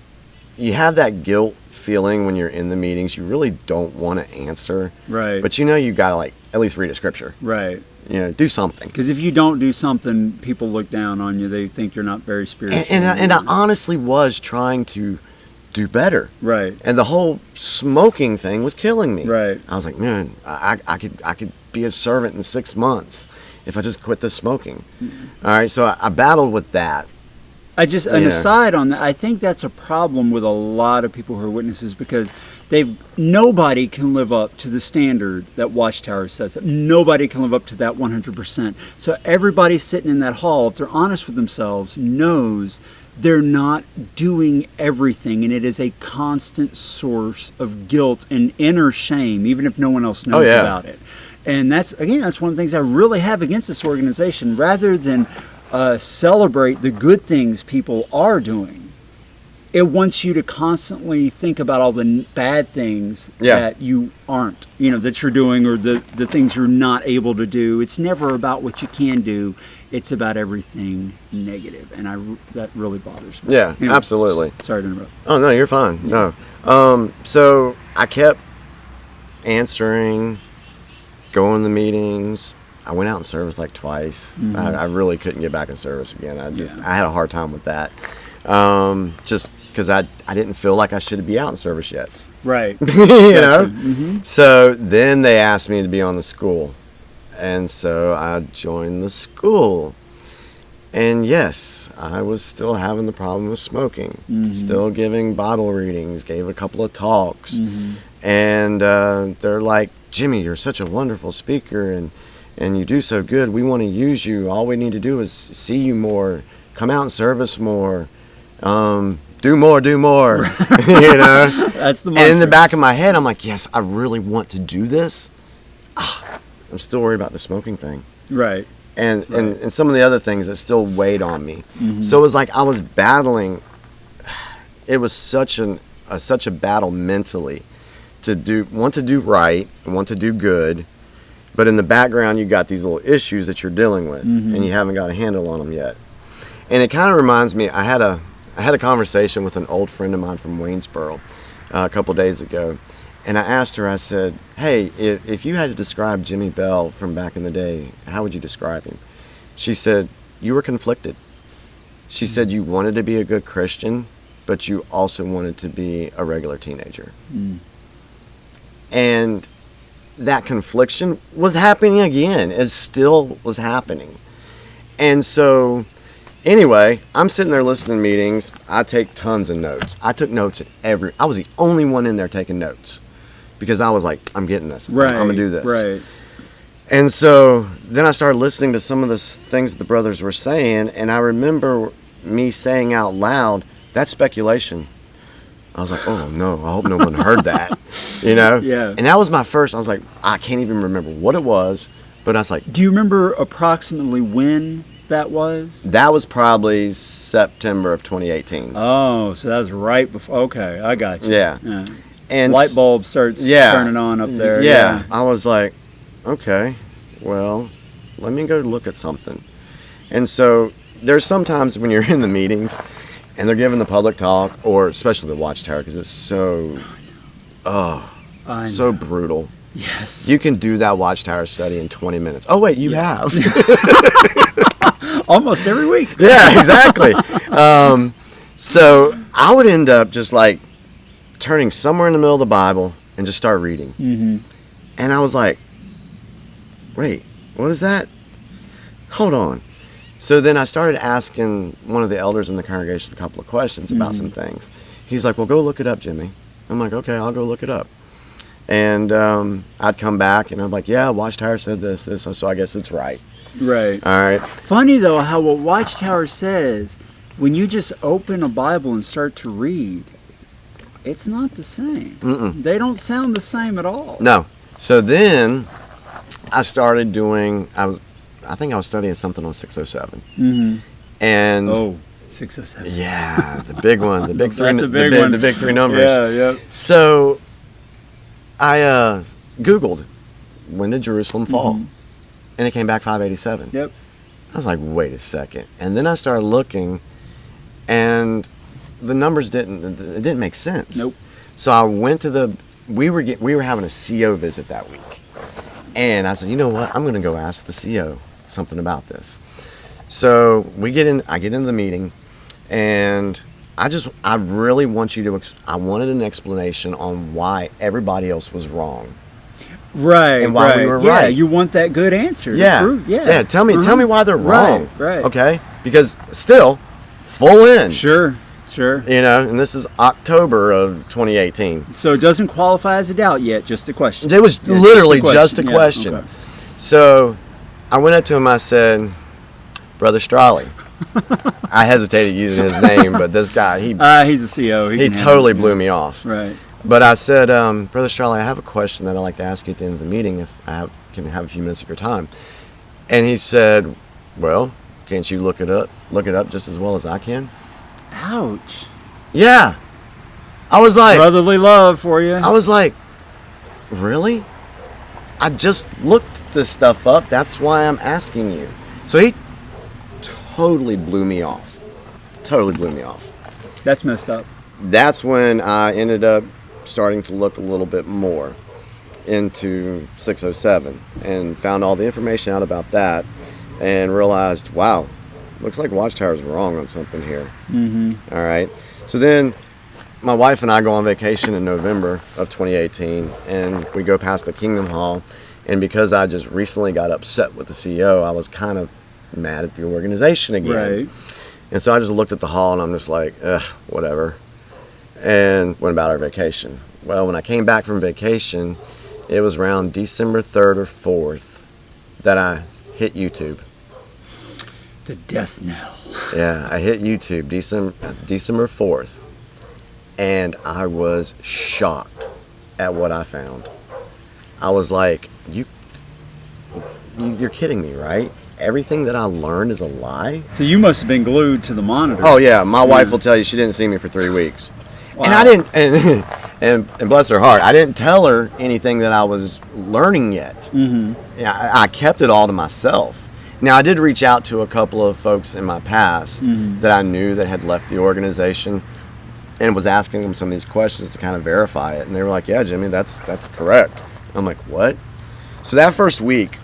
Speaker 2: you have that guilt feeling when you're in the meetings. You really don't want to answer.
Speaker 1: Right.
Speaker 2: But you got to at least read a scripture.
Speaker 1: Right.
Speaker 2: Do something.
Speaker 1: Because if you don't do something, people look down on you. They think you're not very spiritual.
Speaker 2: And I honestly was trying to do better.
Speaker 1: Right.
Speaker 2: And the whole smoking thing was killing me. Right. I was like, man, I could be a servant in 6 months if I just quit this smoking. All right. So I battled with that.
Speaker 1: An aside on that, I think that's a problem with a lot of people who are witnesses because nobody can live up to the standard that Watchtower sets up. Nobody can live up to that 100%. So everybody sitting in that hall, if they're honest with themselves, knows they're not doing everything, and it is a constant source of guilt and inner shame, even if no one else knows about it. And that's one of the things I really have against this organization. Rather than celebrate the good things people are doing, it wants you to constantly think about all the bad things that you aren't, that you're doing, or the things you're not able to do. It's never about what you can do. it's about everything negative, and that really bothers me.
Speaker 2: Yeah,
Speaker 1: Anyway,
Speaker 2: absolutely.
Speaker 1: Sorry to interrupt.
Speaker 2: Oh, no, you're fine. No. So I kept answering, going to meetings. I went out in service like twice.
Speaker 1: Mm-hmm.
Speaker 2: I really couldn't get back in service again.
Speaker 1: Yeah.
Speaker 2: I had a hard time with that. Just because I didn't feel like I should be out in service yet.
Speaker 1: Right.
Speaker 2: you
Speaker 1: Gotcha.
Speaker 2: know?
Speaker 1: Mm-hmm.
Speaker 2: So then they asked me to be on the school. And so I joined the school. And yes, I was still having the problem with smoking.
Speaker 1: Mm-hmm.
Speaker 2: Still giving Bible readings, gave a couple of talks.
Speaker 1: Mm-hmm.
Speaker 2: And they're like, Jimmy, you're such a wonderful speaker and you do so good. We want to use you. All we need to do is see you more, come out and service more, do more. you know?
Speaker 1: That's the
Speaker 2: And in the
Speaker 1: mantra.
Speaker 2: back of my head, I'm like, yes, I really want to do this. I'm still worried about the smoking thing.
Speaker 1: Right.
Speaker 2: And some of the other things that still weighed on me.
Speaker 1: Mm-hmm.
Speaker 2: So it was like I was battling. It was such a battle mentally to want to do right, want to do good, but in the background you got these little issues that you're dealing with, and you haven't got a handle on them yet. And it kind of reminds me. I had a conversation with an old friend of mine from Waynesboro a couple days ago. And I asked her, I said, hey, if you had to describe Jimmy Bell from back in the day, how would you describe him? She said, you were conflicted. She said you wanted to be a good Christian, but you also wanted to be a regular teenager.
Speaker 1: Mm.
Speaker 2: And that confliction was happening again. It still was happening. And so, anyway, I'm sitting there listening to meetings. I take tons of notes. I took notes at I was the only one in there taking notes. Because I was like, I'm getting this.
Speaker 1: Right.
Speaker 2: I'm going to do this.
Speaker 1: Right.
Speaker 2: And so then I started listening to some of the things that the brothers were saying, and I remember me saying out loud, that's speculation. I was like, oh no, I hope no one heard that. You know?
Speaker 1: Yeah.
Speaker 2: And that was my first, I was like, I can't even remember what it was, but I was like,
Speaker 1: Do you remember approximately when that was?
Speaker 2: that was probably September of 2018.
Speaker 1: Oh, so that was right before. Okay, I got you.
Speaker 2: Yeah. And
Speaker 1: light bulb starts turning on up there.
Speaker 2: Yeah. I was like, okay, well, let me go look at something. And so there's sometimes when you're in the meetings and they're giving the public talk, or especially the Watchtower, because it's so brutal.
Speaker 1: Yes.
Speaker 2: You can do that Watchtower study in 20 minutes. Oh, wait, you have.
Speaker 1: Almost every week.
Speaker 2: Yeah, exactly. So I would end up just like turning somewhere in the middle of the Bible and just start reading.
Speaker 1: Mm-hmm.
Speaker 2: And I was like, wait, what is that? Hold on. So then I started asking one of the elders in the congregation a couple of questions about some things. He's like, well, go look it up, Jimmy. I'm like, okay, I'll go look it up. And I'd come back and I'm like, yeah, Watchtower said this, so I guess it's right.
Speaker 1: Right.
Speaker 2: All right.
Speaker 1: Funny though how what Watchtower says, when you just open a Bible and start to read, it's not the same.
Speaker 2: Mm-mm.
Speaker 1: They don't sound the same at all.
Speaker 2: No. So then I started doing, I think I was studying something on 607.
Speaker 1: Mm-hmm.
Speaker 2: And
Speaker 1: Oh, 607.
Speaker 2: yeah, the big one, the big three,
Speaker 1: That's a big one.
Speaker 2: the big three numbers.
Speaker 1: Yeah, yeah.
Speaker 2: So I Googled, when did Jerusalem fall?
Speaker 1: Mhm.
Speaker 2: And it came back 587.
Speaker 1: Yep.
Speaker 2: I was like, wait a second. And then I started looking, and the numbers didn't make sense.
Speaker 1: Nope.
Speaker 2: So I went to we were having a CO visit that week. And I said, you know what? I'm going to go ask the CO something about this. So I get into the meeting, and I really want you to, I wanted an explanation on why everybody else was wrong.
Speaker 1: Right.
Speaker 2: And why we were
Speaker 1: yeah,
Speaker 2: right.
Speaker 1: you want that good answer.
Speaker 2: Yeah.
Speaker 1: Prove, yeah.
Speaker 2: Yeah. Tell me why they're wrong.
Speaker 1: Right.
Speaker 2: Okay. Because still, full in.
Speaker 1: Sure.
Speaker 2: You know, and this is October of 2018.
Speaker 1: So it doesn't qualify as a doubt yet, just a question.
Speaker 2: It was literally just a
Speaker 1: Yeah,
Speaker 2: question.
Speaker 1: okay.
Speaker 2: So I went up to him, I said, Brother Strawley. I hesitated using his name, but this guy,
Speaker 1: He's a CO.
Speaker 2: he totally blew me off.
Speaker 1: Right.
Speaker 2: But I said, Brother Strawley, I have a question that I'd like to ask you at the end of the meeting if I can have a few minutes of your time. And he said, well, can't you look it up just as well as I can?
Speaker 1: Ouch.
Speaker 2: Yeah. I was like,
Speaker 1: Brotherly love for you.
Speaker 2: I was like, really? I just looked this stuff up. That's why I'm asking you. So totally blew me off. Totally blew me off.
Speaker 1: That's messed up.
Speaker 2: That's when I ended up starting to look a little bit more into 607 and found all the information out about that and realized, wow, looks like Watchtower's wrong on something here.
Speaker 1: Mm-hmm.
Speaker 2: All right. So then my wife and I go on vacation in November of 2018, and we go past the Kingdom Hall. And because I just recently got upset with the CEO, I was kind of mad at the organization again.
Speaker 1: Right.
Speaker 2: And so I just looked at the hall and I'm just like, ugh, whatever. And went about our vacation. Well, when I came back from vacation, it was around December 3rd or 4th that I hit YouTube.
Speaker 1: The death knell.
Speaker 2: Yeah, I hit YouTube December 4th. And I was shocked at what I found. I was like, you're kidding me, right? Everything that I learned is a lie?
Speaker 1: So you must have been glued to the monitor.
Speaker 2: Oh yeah, my wife will tell you she didn't see me for 3 weeks.
Speaker 1: Wow.
Speaker 2: And I didn't, and bless her heart, I didn't tell her anything that I was learning yet.
Speaker 1: Mm-hmm.
Speaker 2: Yeah, I kept it all to myself. Now I did reach out to a couple of folks in my past that I knew that had left the organization, and was asking them some of these questions to kind of verify it. And they were like, yeah, Jimmy, that's correct. I'm like, what? So that first week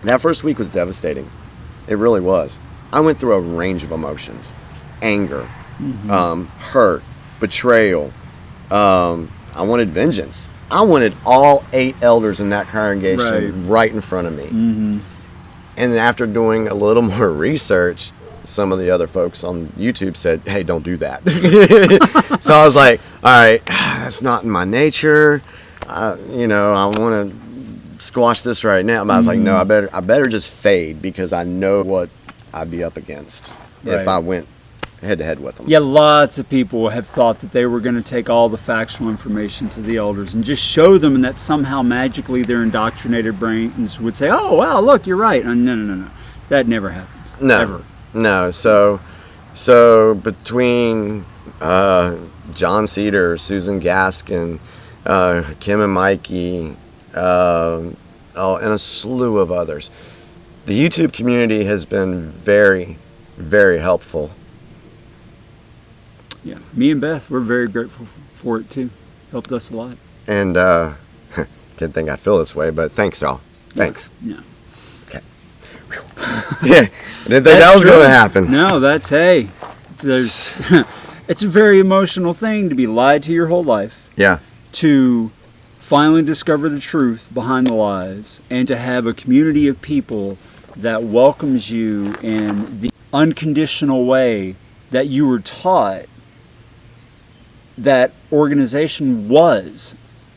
Speaker 2: was devastating. It really was. I went through a range of emotions. Anger, hurt, betrayal. I wanted vengeance. I wanted all 8 elders in that congregation right in front of me.
Speaker 1: Mm-hmm.
Speaker 2: And then after doing a little more research, some of the other folks on YouTube said, hey, don't do that. So I was like, all right, that's not in my nature. I want to squash this right now. But I was like, no, I better just fade, because I know what I'd be up against if I went head to head with them.
Speaker 1: Yeah, lots of people have thought that they were going to take all the factual information to the elders and just show them, and that somehow magically their indoctrinated brains would say, oh, wow, look, you're right. No. That never happens.
Speaker 2: No.
Speaker 1: Ever.
Speaker 2: No. So between John Cedar, Susan Gaskin, Kim and Mikey, and a slew of others, the YouTube community has been very, very helpful.
Speaker 1: Yeah, me and Beth, we're very grateful for it too. Helped us a lot.
Speaker 2: And didn't think I'd feel this way, but thanks, y'all. Thanks.
Speaker 1: Yeah.
Speaker 2: Okay. Yeah, I didn't think that was going to happen.
Speaker 1: No, it's a very emotional thing to be lied to your whole life.
Speaker 2: Yeah.
Speaker 1: To finally discover the truth behind the lies, and to have a community of people that welcomes you in the unconditional way that you were taught that organization was,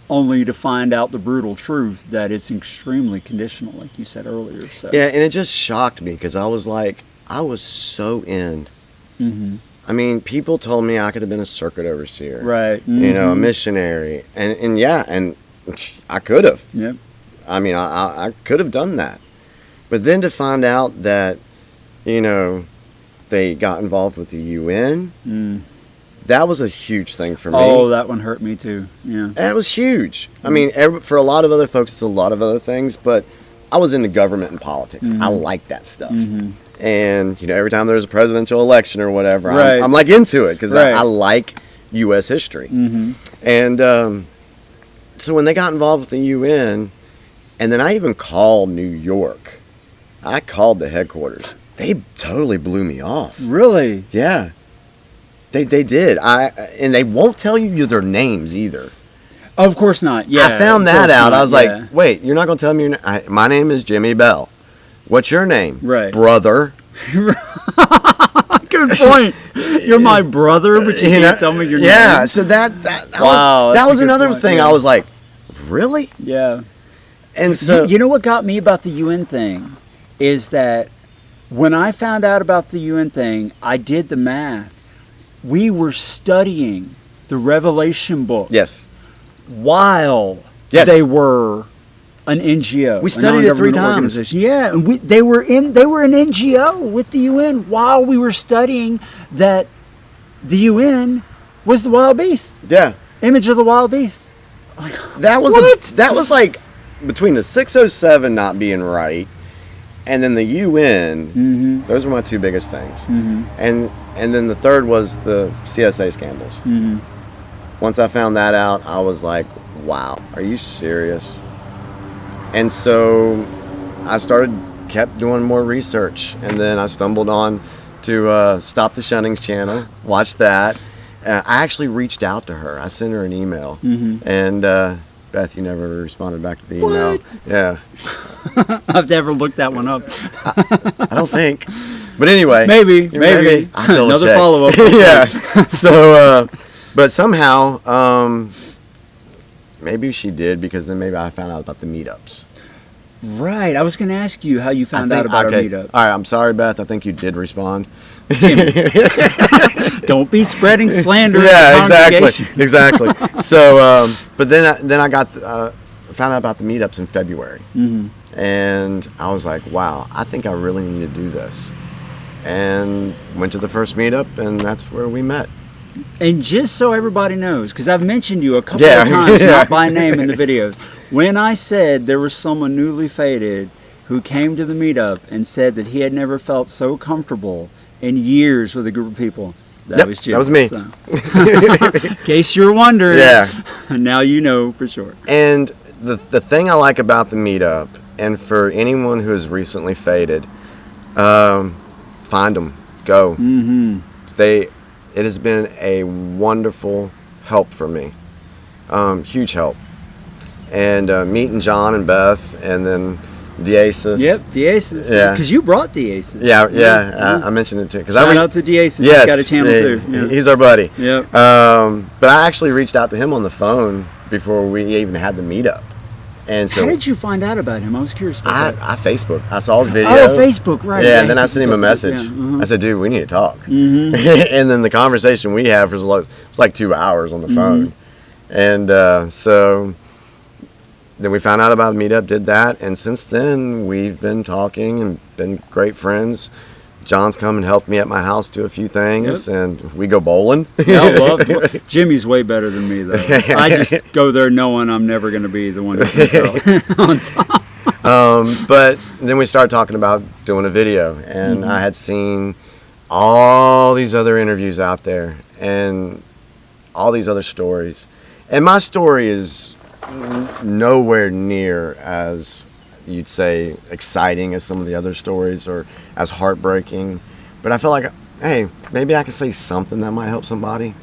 Speaker 1: only to find out the brutal truth that it's extremely conditional, like you said earlier. So.
Speaker 2: Yeah, and it just shocked me, because I was like, I was so in.
Speaker 1: Mm-hmm.
Speaker 2: I mean, people told me I could have been a circuit overseer.
Speaker 1: Right. Mm-hmm.
Speaker 2: A missionary. And I could have.
Speaker 1: Yep.
Speaker 2: I mean, I could have done that. But then to find out that, they got involved with the UN, that was a huge thing for me.
Speaker 1: Oh, that one hurt me too. Yeah.
Speaker 2: That was huge. I mean, for a lot of other folks, it's a lot of other things, but I was into government and politics. I like that stuff. And, every time there's a presidential election or whatever, I'm like into it, because I like U.S. history. And so when they got involved with the UN, and then I even called New York. I called the headquarters. They totally blew me off.
Speaker 1: Really?
Speaker 2: Yeah. They did. And they won't tell you their names either.
Speaker 1: Of course not. Yeah.
Speaker 2: I found that out. I was like, wait, you're not going to tell me your name? My name is Jimmy Bell. What's your name?
Speaker 1: Right.
Speaker 2: Brother.
Speaker 1: Good point. You're my brother, but you can't tell me your name.
Speaker 2: Yeah. So that was another thing.
Speaker 1: Yeah.
Speaker 2: I was like, really?
Speaker 1: Yeah.
Speaker 2: And so
Speaker 1: you know what got me about the UN thing is that when I found out about the UN thing, I did the math. We were studying the Revelation book.
Speaker 2: Yes.
Speaker 1: While they were an NGO.
Speaker 2: We studied it 3 times.
Speaker 1: Yeah, and they were an NGO with the UN while we were studying that the UN was the wild beast.
Speaker 2: Yeah.
Speaker 1: Image of the wild beast. Like,
Speaker 2: that was like between the 607 not being right and then the UN.
Speaker 1: Mm-hmm.
Speaker 2: Those were my two biggest things.
Speaker 1: Mm-hmm.
Speaker 2: And then the third was the CSA scandals.
Speaker 1: Mm-hmm.
Speaker 2: Once I found that out, I was like, wow, are you serious? And so I kept doing more research, and then I stumbled on to Stop the Shunning's channel, watched that. I actually reached out to her. I sent her an email, and Beth, you never responded back to the email.
Speaker 1: What?
Speaker 2: Yeah.
Speaker 1: I've never looked that one up.
Speaker 2: I don't think. But anyway.
Speaker 1: Maybe.
Speaker 2: I have to
Speaker 1: Another
Speaker 2: check.
Speaker 1: follow-up.
Speaker 2: Yeah. So, but somehow, maybe she did, because then maybe I found out about the meetups.
Speaker 1: Right. I was going to ask you how you found out about our meetup.
Speaker 2: All right. I'm sorry, Beth. I think you did respond.
Speaker 1: Don't be spreading slander.
Speaker 2: Yeah,
Speaker 1: in the
Speaker 2: exactly. So, but then I got found out about the meetups in February, and I was like, wow, I think I really need to do this, and went to the first meetup, and that's where we met.
Speaker 1: And just so everybody knows, because I've mentioned you a couple of times, not by name in the videos, when I said there was someone newly faded who came to the meetup and said that he had never felt so comfortable in years with a group of people, that was Jim.
Speaker 2: That was me.
Speaker 1: So. In case you're wondering, now you know for sure.
Speaker 2: And the thing I like about the meetup, and for anyone who has recently faded, find them, go. Mm-hmm. It has been a wonderful help for me, huge help. And meeting John and Beth, and then Deasis.
Speaker 1: Yep, Deasis.
Speaker 2: Yeah,
Speaker 1: because you brought Deasis.
Speaker 2: Yeah. I mentioned it too.
Speaker 1: Shout out to Deasis.
Speaker 2: Yes,
Speaker 1: He's got a channel too. Yeah.
Speaker 2: He's our buddy.
Speaker 1: Yep.
Speaker 2: But I actually reached out to him on the phone before we even had the meetup. And so,
Speaker 1: how did you find out about him? I was curious about that.
Speaker 2: I Facebook. I saw his video.
Speaker 1: Oh, Facebook, right.
Speaker 2: Yeah, and then I sent him a message.
Speaker 1: Yeah.
Speaker 2: I said, dude, we need to talk. And then the conversation we had was like 2 hours on the phone. And so then we found out about the meetup, did that, and since then we've been talking and been great friends. John's come and helped me at my house do a few things, and we go bowling.
Speaker 1: I love Jimmy's way better than me, though. I just go there knowing I'm never going to be the one who comes out on top.
Speaker 2: But then we started talking about doing a video, and I had seen all these other interviews out there and all these other stories. And my story is nowhere near as, you'd say, exciting as some of the other stories, or as heartbreaking, but I feel like, hey, maybe I can say something that might help somebody.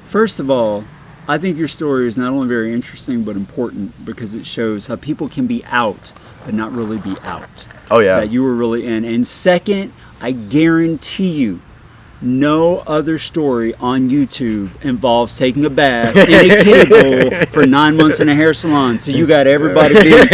Speaker 1: First of all, I think your story is not only very interesting but important, because it shows how people can be out but not really be out.
Speaker 2: Oh yeah.
Speaker 1: That you were really in. And second, I guarantee you, no other story on YouTube involves taking a bath in a kiddie bowl for 9 months in a hair salon. So you got everybody beat.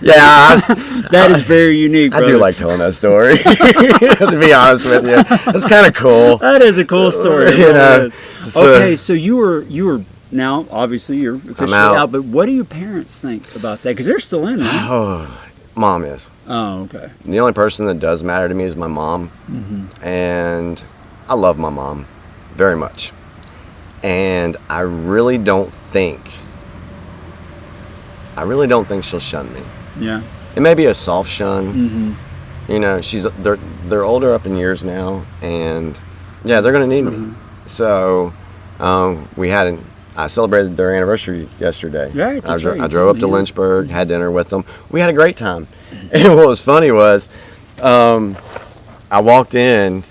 Speaker 2: Yeah.
Speaker 1: That is very unique, brother.
Speaker 2: I do like telling that story, to be honest with you. That's kind of cool.
Speaker 1: That is a cool story.
Speaker 2: You know,
Speaker 1: okay, so you were now, obviously you're officially out, but what do your parents think about that? Because they're still in, right?
Speaker 2: Oh, Mom is.
Speaker 1: Oh, okay.
Speaker 2: The only person that does matter to me is my mom. And I love my mom very much. And I really don't think she'll shun me.
Speaker 1: Yeah.
Speaker 2: It may be a soft shun. You know, they're older up in years now, and yeah, they're gonna need me. So I celebrated their anniversary yesterday.
Speaker 1: Right, that's right.
Speaker 2: I drove up to Lynchburg, had dinner with them. We had a great time. And what was funny was, I walked in,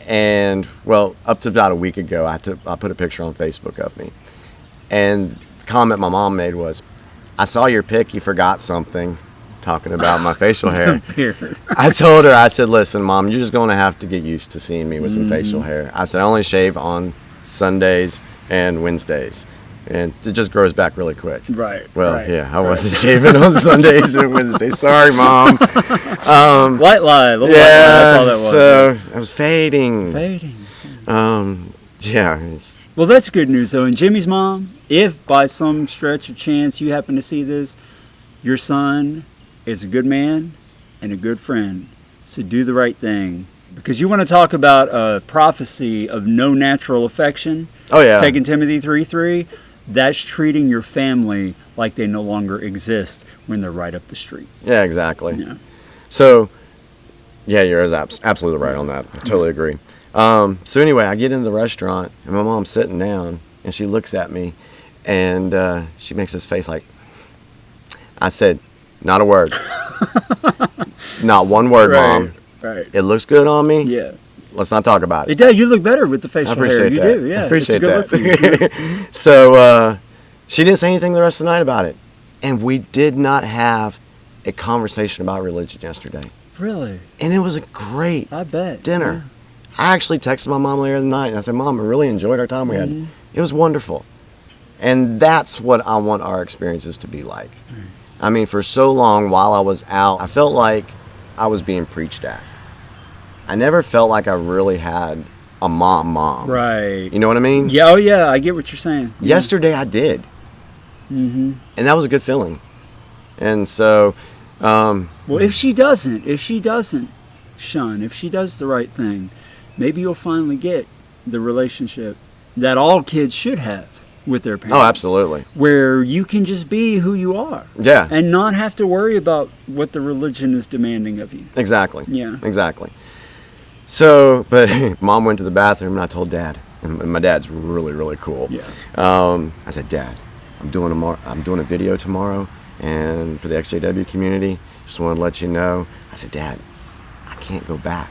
Speaker 2: and well, up to about a week ago, I put a picture on Facebook of me, and the comment my mom made was, "I saw your pic. You forgot something." Talking about my facial hair. I told her, I said, "Listen, Mom, you're just going to have to get used to seeing me with some facial hair." I said, "I only shave on Sundays and Wednesdays, and it just grows back really quick."
Speaker 1: Right.
Speaker 2: Well,
Speaker 1: right,
Speaker 2: yeah, I wasn't shaving on Sundays and Wednesdays. Sorry, Mom.
Speaker 1: White lie. Little white lie.
Speaker 2: Yeah,
Speaker 1: That's all that was.
Speaker 2: So I was fading. Yeah.
Speaker 1: Well, that's good news, though. And Jimmy's mom, if by some stretch of chance you happen to see this, your son is a good man and a good friend. So do the right thing. Because you want to talk about a prophecy of no natural affection.
Speaker 2: Oh, yeah.
Speaker 1: 2 Timothy 3:3. That's treating your family like they no longer exist when they're right up the street.
Speaker 2: Yeah, exactly.
Speaker 1: Yeah.
Speaker 2: So, yeah, you're absolutely right on that. I totally agree. So anyway, I get into the restaurant, and my mom's sitting down, and she looks at me, and she makes this face like, I said, not a word. Not one word, Mom.
Speaker 1: Right.
Speaker 2: It looks good on me.
Speaker 1: Yeah.
Speaker 2: Let's not talk about it.
Speaker 1: It does. You look better with the facial hair.
Speaker 2: appreciate
Speaker 1: You
Speaker 2: that.
Speaker 1: do. Yeah.
Speaker 2: I appreciate
Speaker 1: it's a good
Speaker 2: that.
Speaker 1: look for you.
Speaker 2: So she didn't say anything the rest of the night about it. And we did not have a conversation about religion yesterday.
Speaker 1: Really?
Speaker 2: And it was a great
Speaker 1: I bet.
Speaker 2: dinner. I actually texted my mom later in the night, and I said, Mom, I really enjoyed our time we had. It was wonderful. And that's what I want our experiences to be like. I mean, for so long while I was out, I felt like I was being preached at. I never felt like I really had a mom.
Speaker 1: Right.
Speaker 2: You know what I mean?
Speaker 1: Yeah. Oh, yeah. I get what you're saying.
Speaker 2: Yesterday I did. And that was a good feeling. And so...
Speaker 1: well, if she doesn't, shun, if she does the right thing, maybe you'll finally get the relationship that all kids should have with their parents.
Speaker 2: Oh, absolutely.
Speaker 1: Where you can just be who you are.
Speaker 2: Yeah.
Speaker 1: And not have to worry about what the religion is demanding of you.
Speaker 2: Exactly.
Speaker 1: Yeah.
Speaker 2: Exactly. So, but Mom went to the bathroom, and I told Dad. And my dad's really, really cool.
Speaker 1: Yeah.
Speaker 2: I said, Dad, I'm doing a video tomorrow, and for the XJW community, just want to let you know. I said, Dad, I can't go back.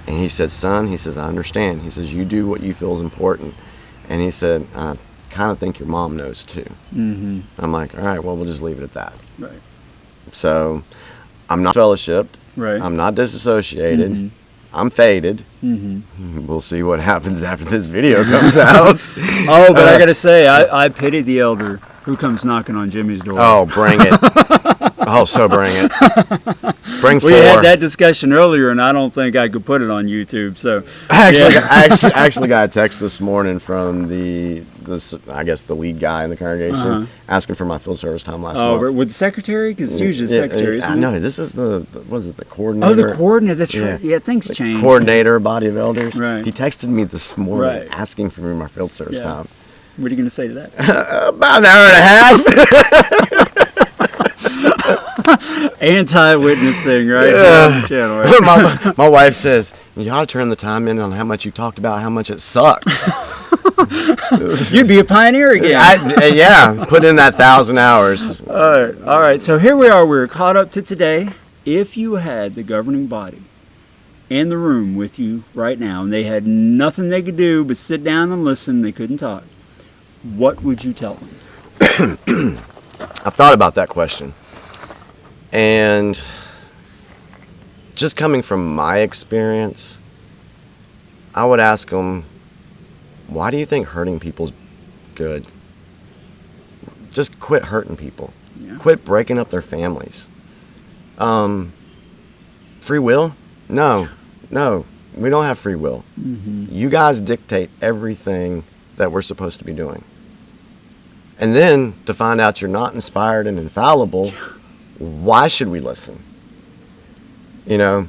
Speaker 2: And he said, Son, he says, I understand. He says, you do what you feel is important. And he said, I kind of think your mom knows too. I'm like, all right, well, we'll just leave it at that.
Speaker 1: Right.
Speaker 2: So I'm not fellowshipped.
Speaker 1: Right.
Speaker 2: I'm not disassociated. I'm faded. We'll see what happens after this video comes out.
Speaker 1: Oh, but I got to say, I pity the elder who comes knocking on Jimmy's door.
Speaker 2: Oh, bring it. Oh, so bring it. Bring four.
Speaker 1: We had that discussion earlier, and I don't think I could put it on YouTube. So
Speaker 2: I actually got a text this morning from the lead guy in the congregation asking for my field service time last month.
Speaker 1: Oh, with the secretary? Because it's usually the secretary, isn't it?
Speaker 2: No, this is the coordinator?
Speaker 1: Oh, the coordinator. That's right. Yeah, things change.
Speaker 2: Coordinator, body of elders.
Speaker 1: Right.
Speaker 2: He texted me this morning
Speaker 1: Right.
Speaker 2: asking for me my field service time.
Speaker 1: What are you going to say to that?
Speaker 2: About an hour and a half.
Speaker 1: Anti-witnessing, right?
Speaker 2: Yeah.
Speaker 1: Channel, right?
Speaker 2: my wife says, you ought to turn the time in on how much you talked about how much it sucks.
Speaker 1: You'd be a pioneer again.
Speaker 2: Yeah, put in that 1,000 hours.
Speaker 1: All right. So here we are. We're caught up to today. If you had the governing body in the room with you right now, and they had nothing they could do but sit down and listen, they couldn't talk, what would you tell them?
Speaker 2: I've thought about that question. And just coming from my experience, I would ask them, why do you think hurting people's good? Just quit hurting people.
Speaker 1: Yeah.
Speaker 2: Quit breaking up their families. Free will? No, we don't have free will. You guys dictate everything that we're supposed to be doing. And then to find out you're not inspired and infallible, why should we listen? You know,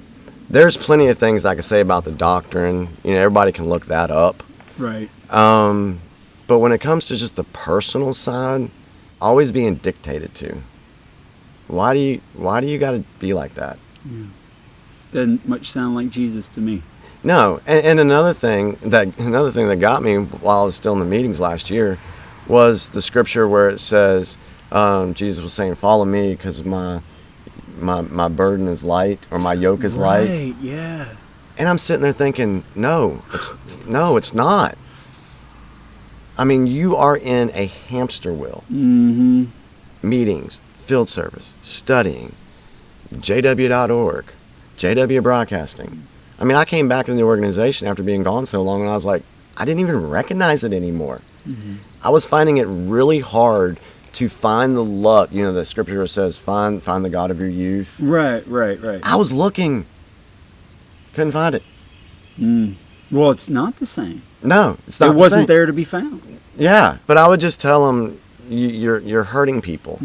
Speaker 2: there's plenty of things I could say about the doctrine. You know, everybody can look that up.
Speaker 1: Right.
Speaker 2: But when it comes to just the personal side, always being dictated to. Why do you got to be like that?
Speaker 1: Yeah. Doesn't much sound like Jesus to me.
Speaker 2: No, and another thing that got me while I was still in the meetings last year was the scripture where it says, Jesus was saying, "Follow me, because my burden is light, or my yoke is light."
Speaker 1: Right. Yeah.
Speaker 2: And I'm sitting there thinking, no, it's not. I mean, you are in a hamster wheel. Meetings, field service, studying, JW.org, JW Broadcasting. I mean, I came back into the organization after being gone so long, and I was like, I didn't even recognize it anymore. I was finding it really hard to find the luck. You know, the scripture says, find the God of your youth.
Speaker 1: Right.
Speaker 2: I was looking, couldn't find it.
Speaker 1: Well, it's not the same.
Speaker 2: No, it's not.
Speaker 1: It wasn't there to be found.
Speaker 2: Yeah, but I would just tell them, you're hurting people.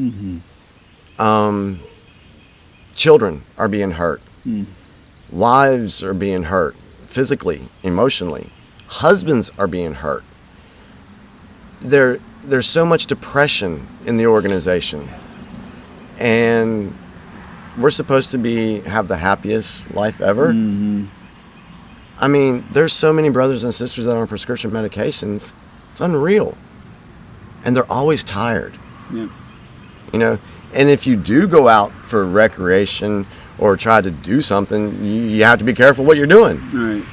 Speaker 2: Children are being hurt. Wives are being hurt, physically, emotionally. Husbands are being hurt. There's so much depression in the organization, and we're supposed to have the happiest life ever. I mean, there's so many brothers and sisters that are on prescription medications. It's unreal. And they're always tired.
Speaker 1: Yeah.
Speaker 2: You know, and if you do go out for recreation or try to do something, you have to be careful what you're doing.
Speaker 1: Right.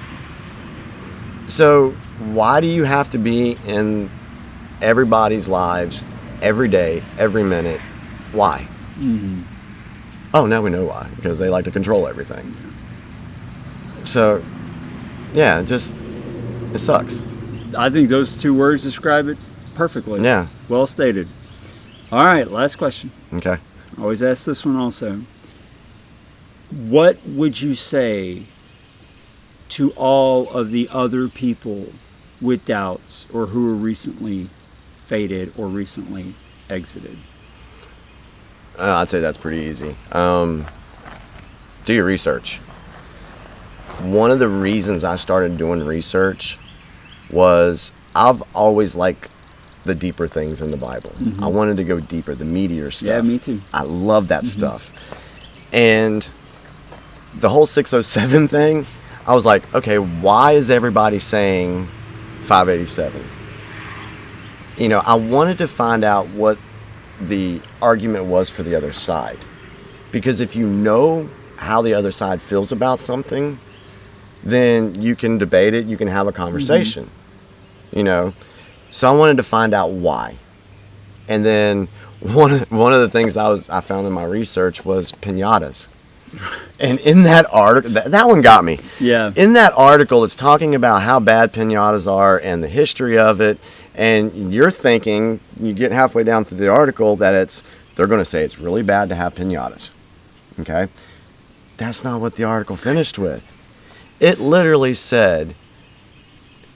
Speaker 2: So why do you have to be in everybody's lives every day, every minute? Why? Oh, now we know why. Because they like to control everything. So, yeah, it sucks.
Speaker 1: I think those two words describe it perfectly.
Speaker 2: Yeah.
Speaker 1: Well stated. All right, last question.
Speaker 2: Okay.
Speaker 1: I always ask this one also. What would you say to all of the other people with doubts or who were recently faded or recently exited?
Speaker 2: I'd say that's pretty easy. Do your research. One of the reasons I started doing research was I've always liked the deeper things in the Bible. I wanted to go deeper, the meatier stuff.
Speaker 1: Yeah, me too.
Speaker 2: I love that stuff. And the whole 607 thing, I was like, okay, why is everybody saying 587? You know, I wanted to find out what the argument was for the other side. Because if you know how the other side feels about something, then you can debate it, you can have a conversation. You know? So I wanted to find out why. And then one of the things I found in my research was piñatas. And in that article, that one got me.
Speaker 1: Yeah.
Speaker 2: In that article, it's talking about how bad piñatas are and the history of it. And you're thinking, you get halfway down through the article, that they're going to say it's really bad to have piñatas. Okay? That's not what the article finished with. It literally said,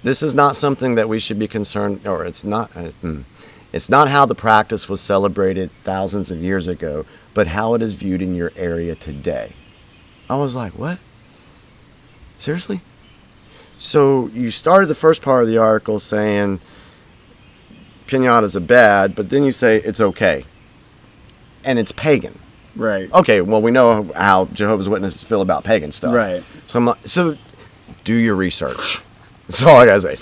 Speaker 2: this is not something that we should be concerned, or it's not how the practice was celebrated thousands of years ago, but how it is viewed in your area today. I was like, what? Seriously? So you started the first part of the article saying piñatas are bad, but then you say it's okay. And it's pagan.
Speaker 1: Right.
Speaker 2: Okay, well, we know how Jehovah's Witnesses feel about pagan stuff.
Speaker 1: Right.
Speaker 2: So do your research. That's all I gotta say.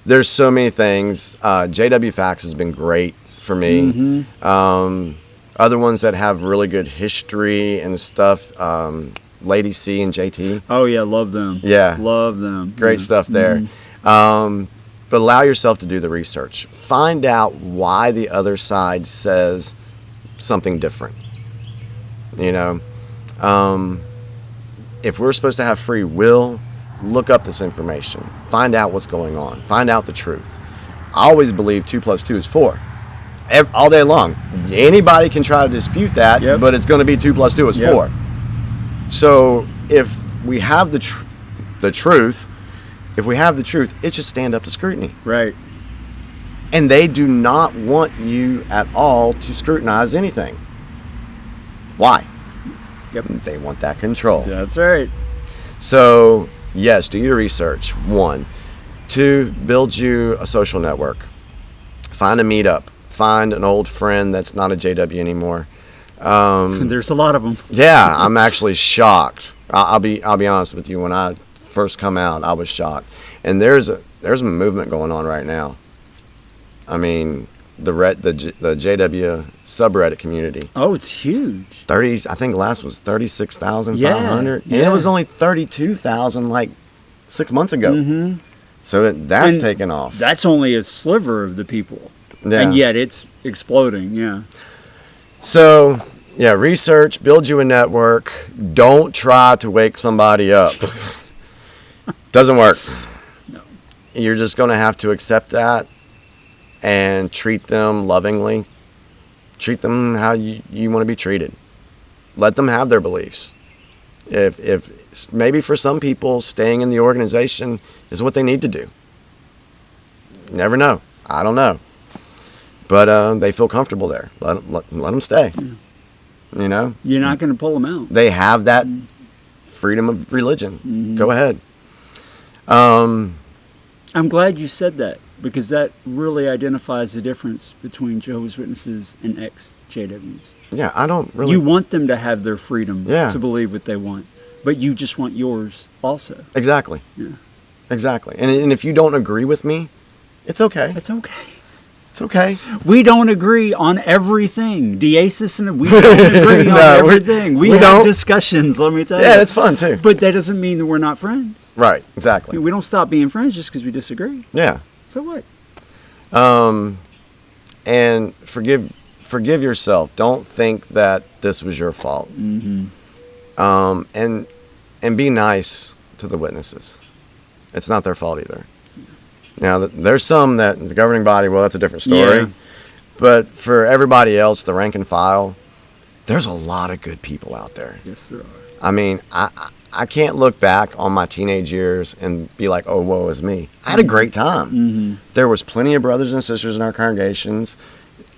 Speaker 2: There's so many things. JW Facts has been great for me. Other ones that have really good history and stuff. Lady C and JT.
Speaker 1: Oh yeah, love them.
Speaker 2: Yeah.
Speaker 1: Love them.
Speaker 2: Great stuff there. But allow yourself to do the research. Find out why the other side says something different. You know, if we're supposed to have free will, look up this information. Find out what's going on. Find out the truth. I always believe 2 + 2 is 4. All day long. Anybody can try to dispute that, but it's going to be 2 + 2 is 4. So if we have the truth, it should stand up to scrutiny.
Speaker 1: Right.
Speaker 2: And they do not want you at all to scrutinize anything. Why?
Speaker 1: Yep.
Speaker 2: They want that control.
Speaker 1: That's right.
Speaker 2: So, yes, do your research. 1. 2, build you a social network. Find a meetup. Find an old friend that's not a JW anymore.
Speaker 1: There's a lot of them.
Speaker 2: Yeah, I'm actually shocked. I'll be honest with you. When I first come out, I was shocked. And there's a movement going on right now. I mean, the JW subreddit community.
Speaker 1: Oh, it's huge.
Speaker 2: I think last was 36,500.
Speaker 1: Yeah.
Speaker 2: And it was only 32,000 like 6 months ago. So that's taken off.
Speaker 1: That's only a sliver of the people.
Speaker 2: Yeah.
Speaker 1: And yet it's exploding. Yeah.
Speaker 2: So, yeah, research, build you a network. Don't try to wake somebody up. Doesn't work.
Speaker 1: No.
Speaker 2: You're just going to have to accept that and treat them lovingly. Treat them how you want to be treated. Let them have their beliefs. If maybe for some people, staying in the organization is what they need to do. Never know. I don't know. But they feel comfortable there. Let them stay. You know?
Speaker 1: You're not going to pull them out.
Speaker 2: They have that freedom of religion. Go ahead.
Speaker 1: I'm glad you said that, because that really identifies the difference between Jehovah's Witnesses and ex-JWs.
Speaker 2: Yeah, I don't really.
Speaker 1: You want them to have their freedom
Speaker 2: Yeah.
Speaker 1: to believe what they want, but you just want yours also.
Speaker 2: Exactly.
Speaker 1: Yeah.
Speaker 2: Exactly. And if you don't agree with me, it's okay.
Speaker 1: It's okay.
Speaker 2: It's okay.
Speaker 1: We don't agree on everything. Deasis and we don't agree on
Speaker 2: No,
Speaker 1: everything. We
Speaker 2: we
Speaker 1: have
Speaker 2: don't.
Speaker 1: discussions, let me tell you.
Speaker 2: Yeah, it's fun too.
Speaker 1: But that doesn't mean that we're not friends.
Speaker 2: Right. Exactly.
Speaker 1: We don't stop being friends just because we disagree.
Speaker 2: Yeah.
Speaker 1: So what?
Speaker 2: And forgive yourself. Don't think that this was your fault.
Speaker 1: Mm-hmm.
Speaker 2: And be nice to the witnesses. It's not their fault either. Now, there's some that the governing body, well, that's a different story.
Speaker 1: Yeah.
Speaker 2: But for everybody else, the rank and file, there's a lot of good people out there.
Speaker 1: Yes, there are.
Speaker 2: I mean, I can't look back on my teenage years and be like, oh, woe is me. I had a great time.
Speaker 1: Mm-hmm.
Speaker 2: There was plenty of brothers and sisters in our congregations,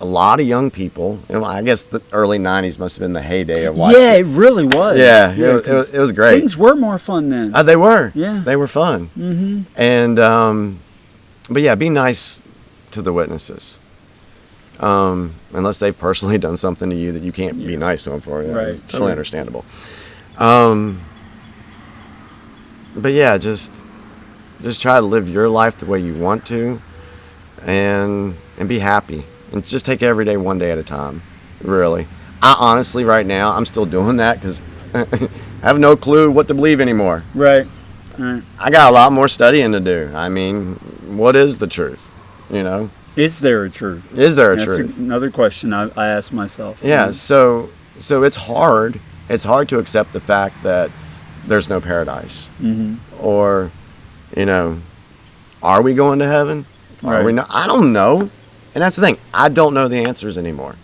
Speaker 2: a lot of young people. And I guess the early 90s must have been the heyday of watching.
Speaker 1: Yeah, it really was.
Speaker 2: Yeah, it was great.
Speaker 1: Things were more fun then.
Speaker 2: They were.
Speaker 1: Yeah.
Speaker 2: They were fun.
Speaker 1: Mm-hmm.
Speaker 2: And, but yeah, be nice to the witnesses. Unless they've personally done something to you that you can't be nice to them for.
Speaker 1: Right.
Speaker 2: It's totally understandable. But yeah, just try to live your life the way you want to, and be happy, and just take every day one day at a time. Really, I honestly right now I'm still doing that because I have no clue what to believe anymore.
Speaker 1: Right. Right.
Speaker 2: I got a lot more studying to do. I mean, what is the truth? You know,
Speaker 1: Is there a truth?
Speaker 2: is there a
Speaker 1: That's
Speaker 2: truth?
Speaker 1: another question I ask myself.
Speaker 2: Yeah, so it's hard. It's hard to accept the fact that there's no paradise.
Speaker 1: Mm-hmm.
Speaker 2: Or, you know, are we going to heaven? Are
Speaker 1: Right.
Speaker 2: we not? I don't know. And that's the thing. I don't know the answers anymore.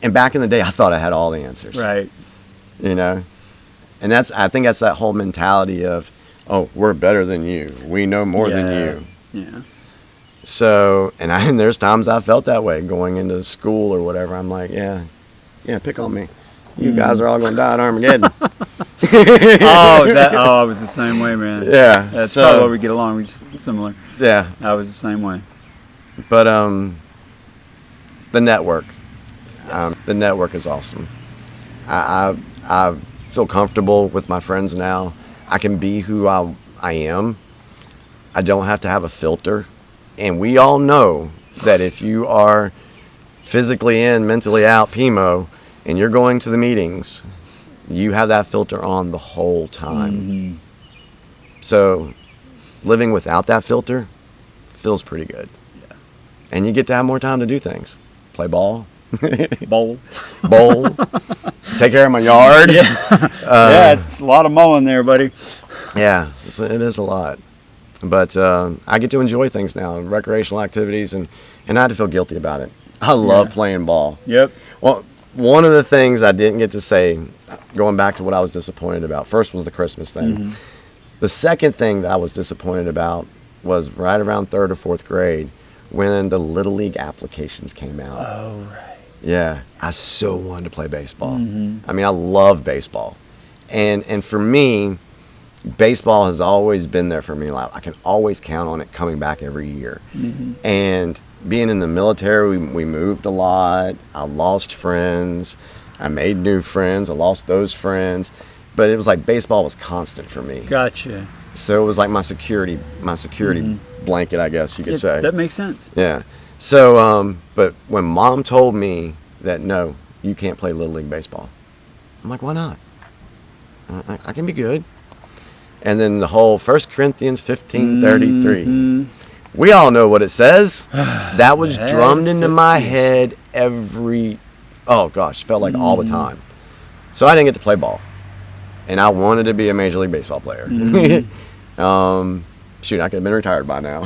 Speaker 2: And back in the day, I thought I had all the answers.
Speaker 1: Right.
Speaker 2: You know? And I think that's that whole mentality of, oh, we're better than you. We know more than you.
Speaker 1: Yeah.
Speaker 2: So, and there's times I felt that way going into school or whatever. I'm like, yeah, pick on me. You guys are all going to die at Armageddon.
Speaker 1: I was the same way, man.
Speaker 2: Yeah.
Speaker 1: That's
Speaker 2: so,
Speaker 1: probably why we get along. We're just similar.
Speaker 2: yeah.
Speaker 1: I was the same way.
Speaker 2: But the network. The network is awesome. I feel comfortable with my friends now. I can be who I am. I don't have to have a filter. And we all know that if you are physically in, mentally out, PMO, and you're going to the meetings, you have that filter on the whole time.
Speaker 1: Mm-hmm.
Speaker 2: So living without that filter feels pretty good.
Speaker 1: Yeah.
Speaker 2: And you get to have more time to do things. Play ball.
Speaker 1: Bowl.
Speaker 2: Bowl. Take care of my yard.
Speaker 1: Yeah, it's a lot of mowing there, buddy.
Speaker 2: Yeah, it is a lot. But I get to enjoy things now, recreational activities, and not to feel guilty about it. I love playing ball.
Speaker 1: Yep.
Speaker 2: Well, one of the things I didn't get to say, going back to what I was disappointed about, first was the Christmas thing.
Speaker 1: Mm-hmm.
Speaker 2: The second thing that I was disappointed about was right around 3rd or 4th grade when the Little League applications came out.
Speaker 1: Oh, right.
Speaker 2: Yeah, I so wanted to play baseball.
Speaker 1: Mm-hmm.
Speaker 2: I mean, I love baseball. And for me, baseball has always been there for me. Like, I can always count on it coming back every year.
Speaker 1: Mm-hmm.
Speaker 2: And being in the military, we moved a lot. I lost friends. I made new friends. I lost those friends. But it was like baseball was constant for me.
Speaker 1: Gotcha.
Speaker 2: So it was like my security blanket, I guess you could say.
Speaker 1: That makes sense.
Speaker 2: Yeah. So, but when Mom told me that, no, you can't play Little League baseball, I'm like, why not? I can be good. And then the whole 1 Corinthians 15:33.
Speaker 1: Mm-hmm.
Speaker 2: We all know what it says. That was
Speaker 1: Yes,
Speaker 2: drummed into
Speaker 1: it
Speaker 2: my
Speaker 1: says.
Speaker 2: head felt like all the time. So I didn't get to play ball. And I wanted to be a Major League Baseball player. Shoot, I could have been retired by now.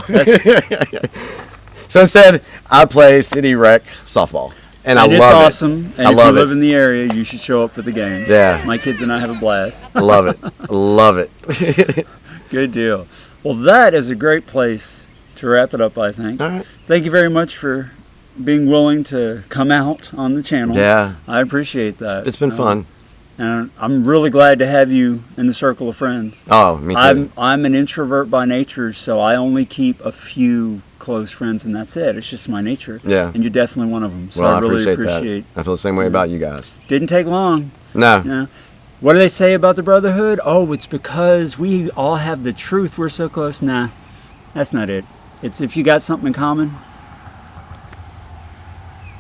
Speaker 2: So instead, I play city rec softball. And I
Speaker 1: it's
Speaker 2: love it.
Speaker 1: awesome. And
Speaker 2: I
Speaker 1: if
Speaker 2: love
Speaker 1: you live
Speaker 2: it.
Speaker 1: in the area, you should show up for the games.
Speaker 2: Yeah.
Speaker 1: My kids and I have a blast.
Speaker 2: I love it. I love it.
Speaker 1: Good deal. Well, that is a great place to wrap it up, I think.
Speaker 2: All right.
Speaker 1: Thank you very much for being willing to come out on the channel.
Speaker 2: Yeah.
Speaker 1: I appreciate that.
Speaker 2: It's been fun.
Speaker 1: And I'm really glad to have you in the circle of friends.
Speaker 2: Oh, me too.
Speaker 1: I'm an introvert by nature, so I only keep a few close friends, and that's it. It's just my nature.
Speaker 2: Yeah.
Speaker 1: And you're definitely one of them. So
Speaker 2: Well,
Speaker 1: I really
Speaker 2: appreciate that. I feel the same way about you guys.
Speaker 1: Didn't take long.
Speaker 2: No.
Speaker 1: You know? What do they say about the brotherhood? Oh, it's because we all have the truth. We're so close. Nah, that's not it. It's if you got something in common.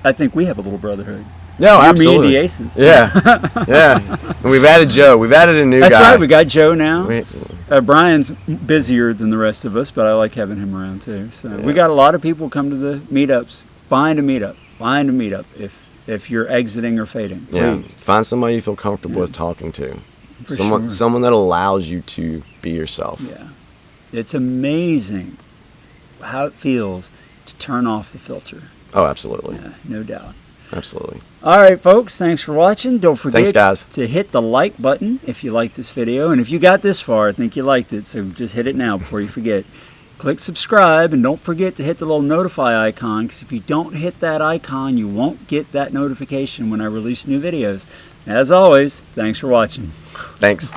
Speaker 1: I think we have a little brotherhood.
Speaker 2: No,
Speaker 1: You're
Speaker 2: absolutely.
Speaker 1: me and the Aces.
Speaker 2: Yeah, yeah. And we've added Joe. We've added a new guy.
Speaker 1: That's right. We got Joe now.
Speaker 2: We-
Speaker 1: Brian's busier than the rest of us, but I like having him around too. So we got a lot of people come to the meetups. Find a meetup. Find a meetup if you're exiting or fading.
Speaker 2: Yeah,
Speaker 1: Please.
Speaker 2: find somebody you feel comfortable with talking to.
Speaker 1: For
Speaker 2: someone,
Speaker 1: sure.
Speaker 2: someone that allows you to be yourself.
Speaker 1: Yeah. It's amazing how it feels to turn off the filter.
Speaker 2: Oh, absolutely,
Speaker 1: Yeah, no doubt.
Speaker 2: absolutely.
Speaker 1: All right, folks, thanks for watching. Don't forget
Speaker 2: Thanks, guys.
Speaker 1: to hit the like button if you liked this video. And if you got this far, I think you liked it, so just hit it now before you forget. Click subscribe, and don't forget to hit the little notify icon, because if you don't hit that icon, you won't get that notification when I release new videos. As always, thanks for watching.
Speaker 2: Thanks.